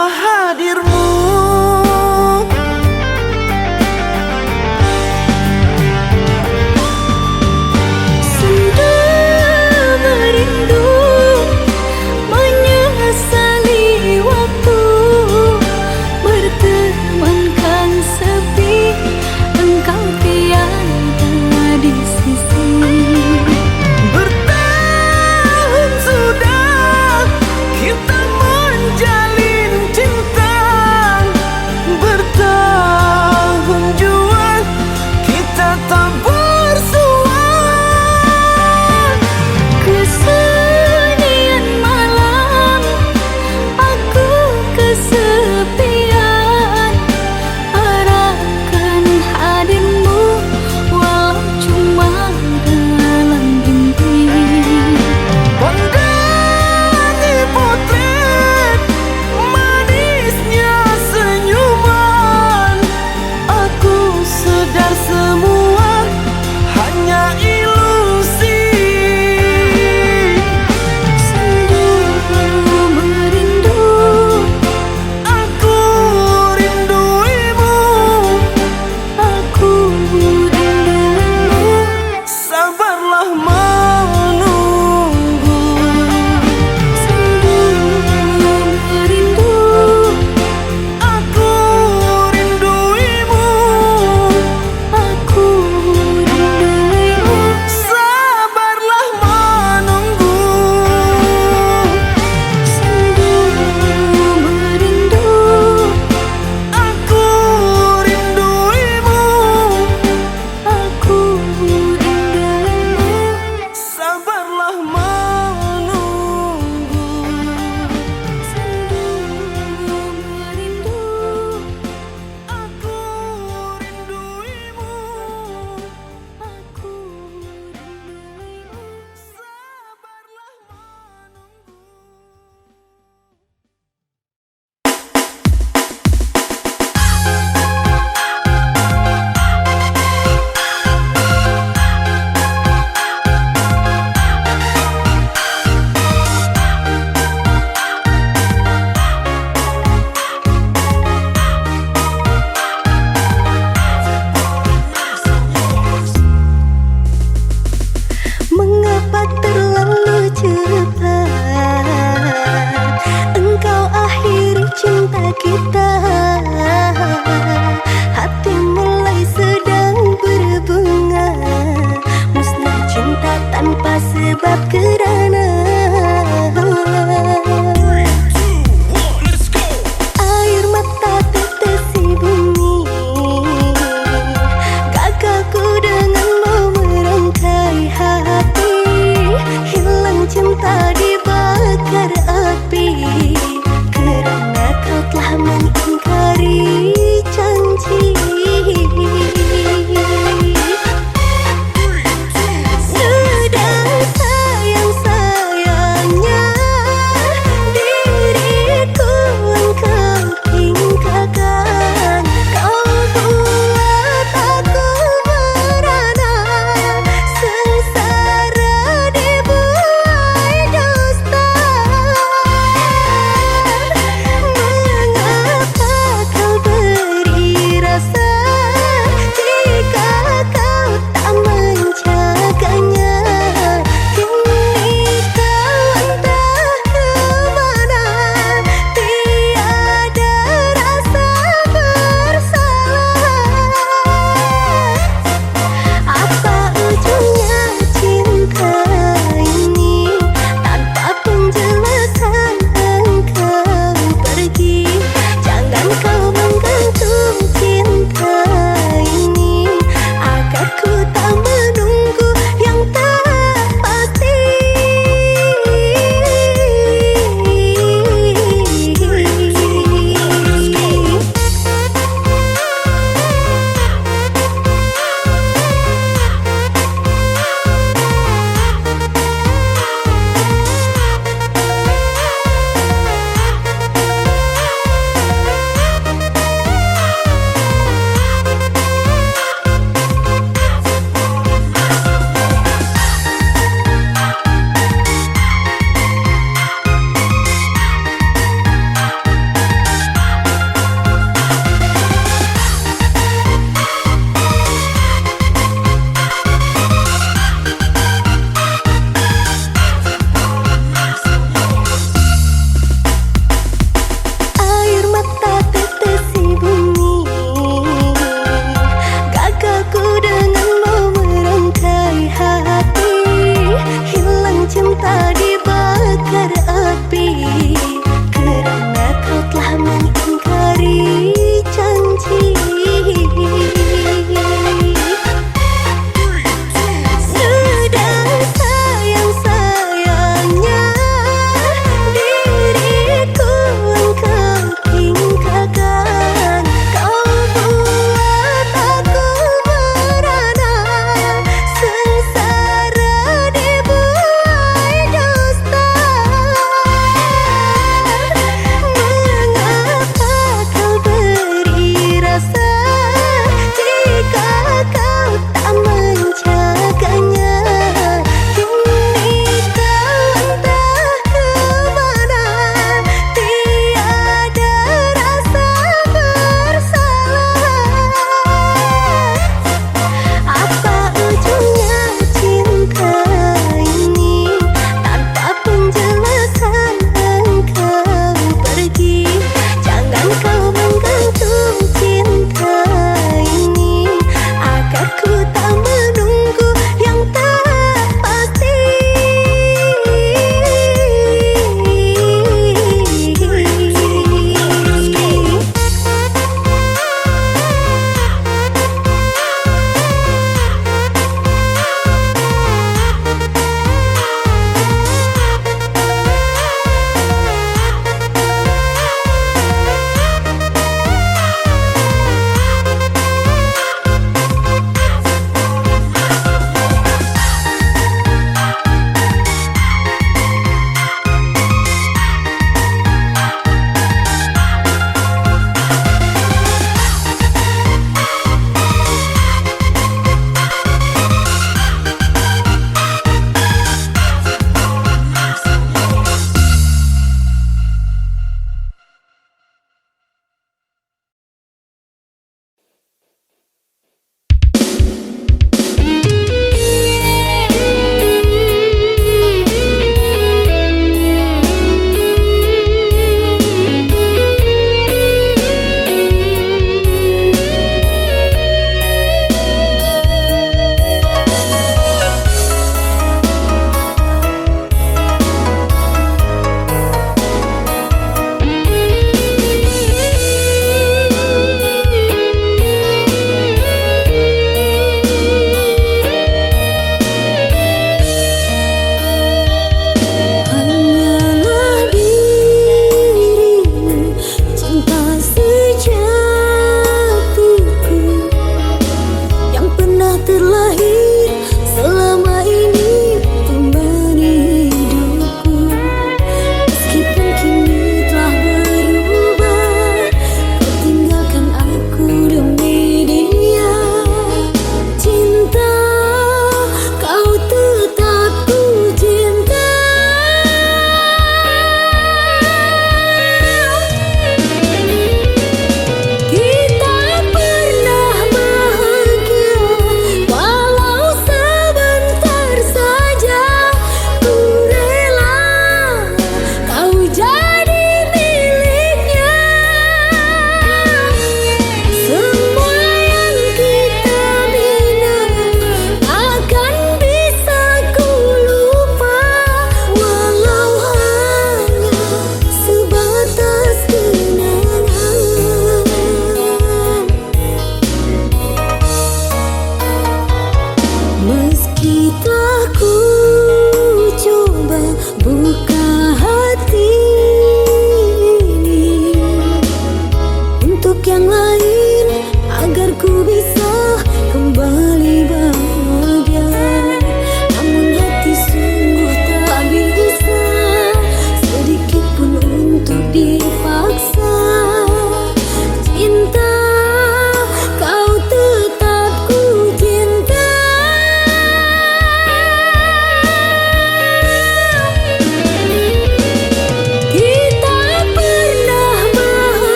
tanpa hadirmu. Sendu merindu, menyesali waktu bertemankan sepi, engkau tiada di sisi. Bertahun sudah kita menjalin cinta, bertahun jua kita tak bersua. Kesunyian malam, aku kesepian, harapkan hadirmu walau cuma dalam mimpi. Pandangi potret manisnya senyuman, aku sedar semua hanya ilusi. Sendu merindu, Aku rinduimu, aku rindumu. sabarlah menunggu. Sendu merindu, Aku rinduimu, aku rindumu. sabarlah menunggu. Sendu merindu, Aku rinduimu, aku rindumu. sabarlah menunggu. Sendu merindu, Aku rinduimu, aku rindumu. sabarlah menunggu. Mengapa terlalu cepat engkau akhiri cinta kita? Hati mulai sedang berbunga, musnah cinta tanpa sebab kerana air mata tetesi bumi. Gagal ku denganmu merangkai hati, hilang cinta dibakar api, kerana kau telah mengingkari janji. Sudah sayang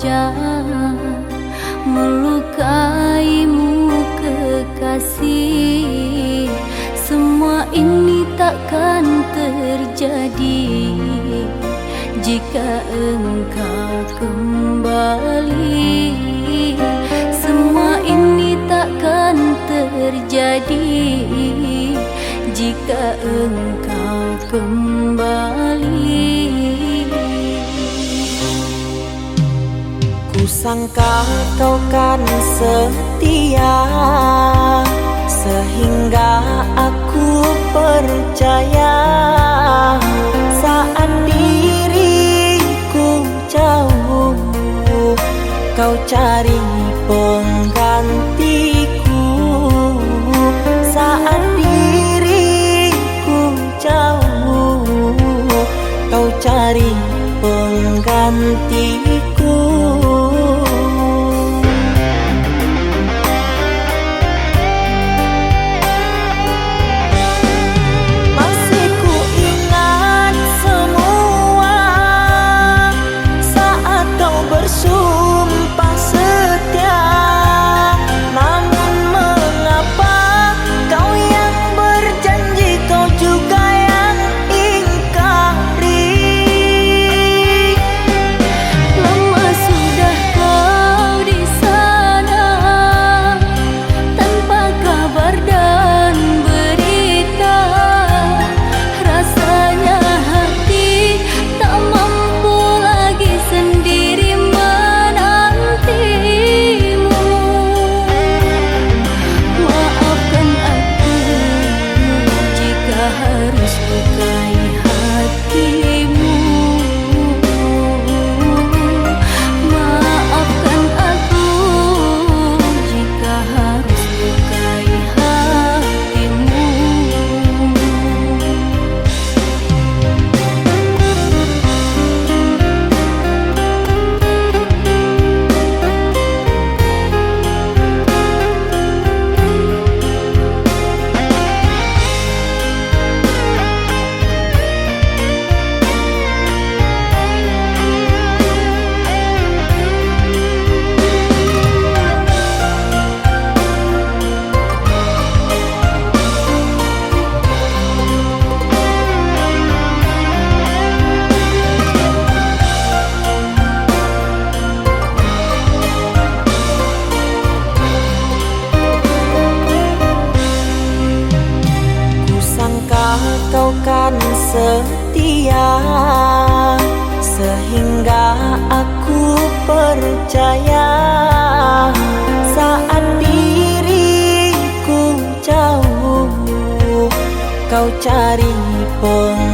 saja melukaimu kekasih. Semua ini takkan terjadi jika engkau kembali. Semua ini takkan terjadi jika engkau kembali. Kusangka kau kan setia, sehingga aku percaya. Saat diriku jauh, kau cari penggantiku. Saat diriku jauh, kau cari penggantiku. Masih ku ingat semua saat kau bersumpah setia. Namun mengapa kau yang berjanji, kau juga yang ingkari. Lama sudah kau di sana tanpa kabar dan berita. Rasanya hati tak mampu lagi sendiri menantimu. Maafkan aku jika harus lukai hatimu. Maafkan aku jika harus lukai hatimu. Kusangka kau kan setia, sehingga aku percaya. Saat diriku jauh, kau cari penggantiku.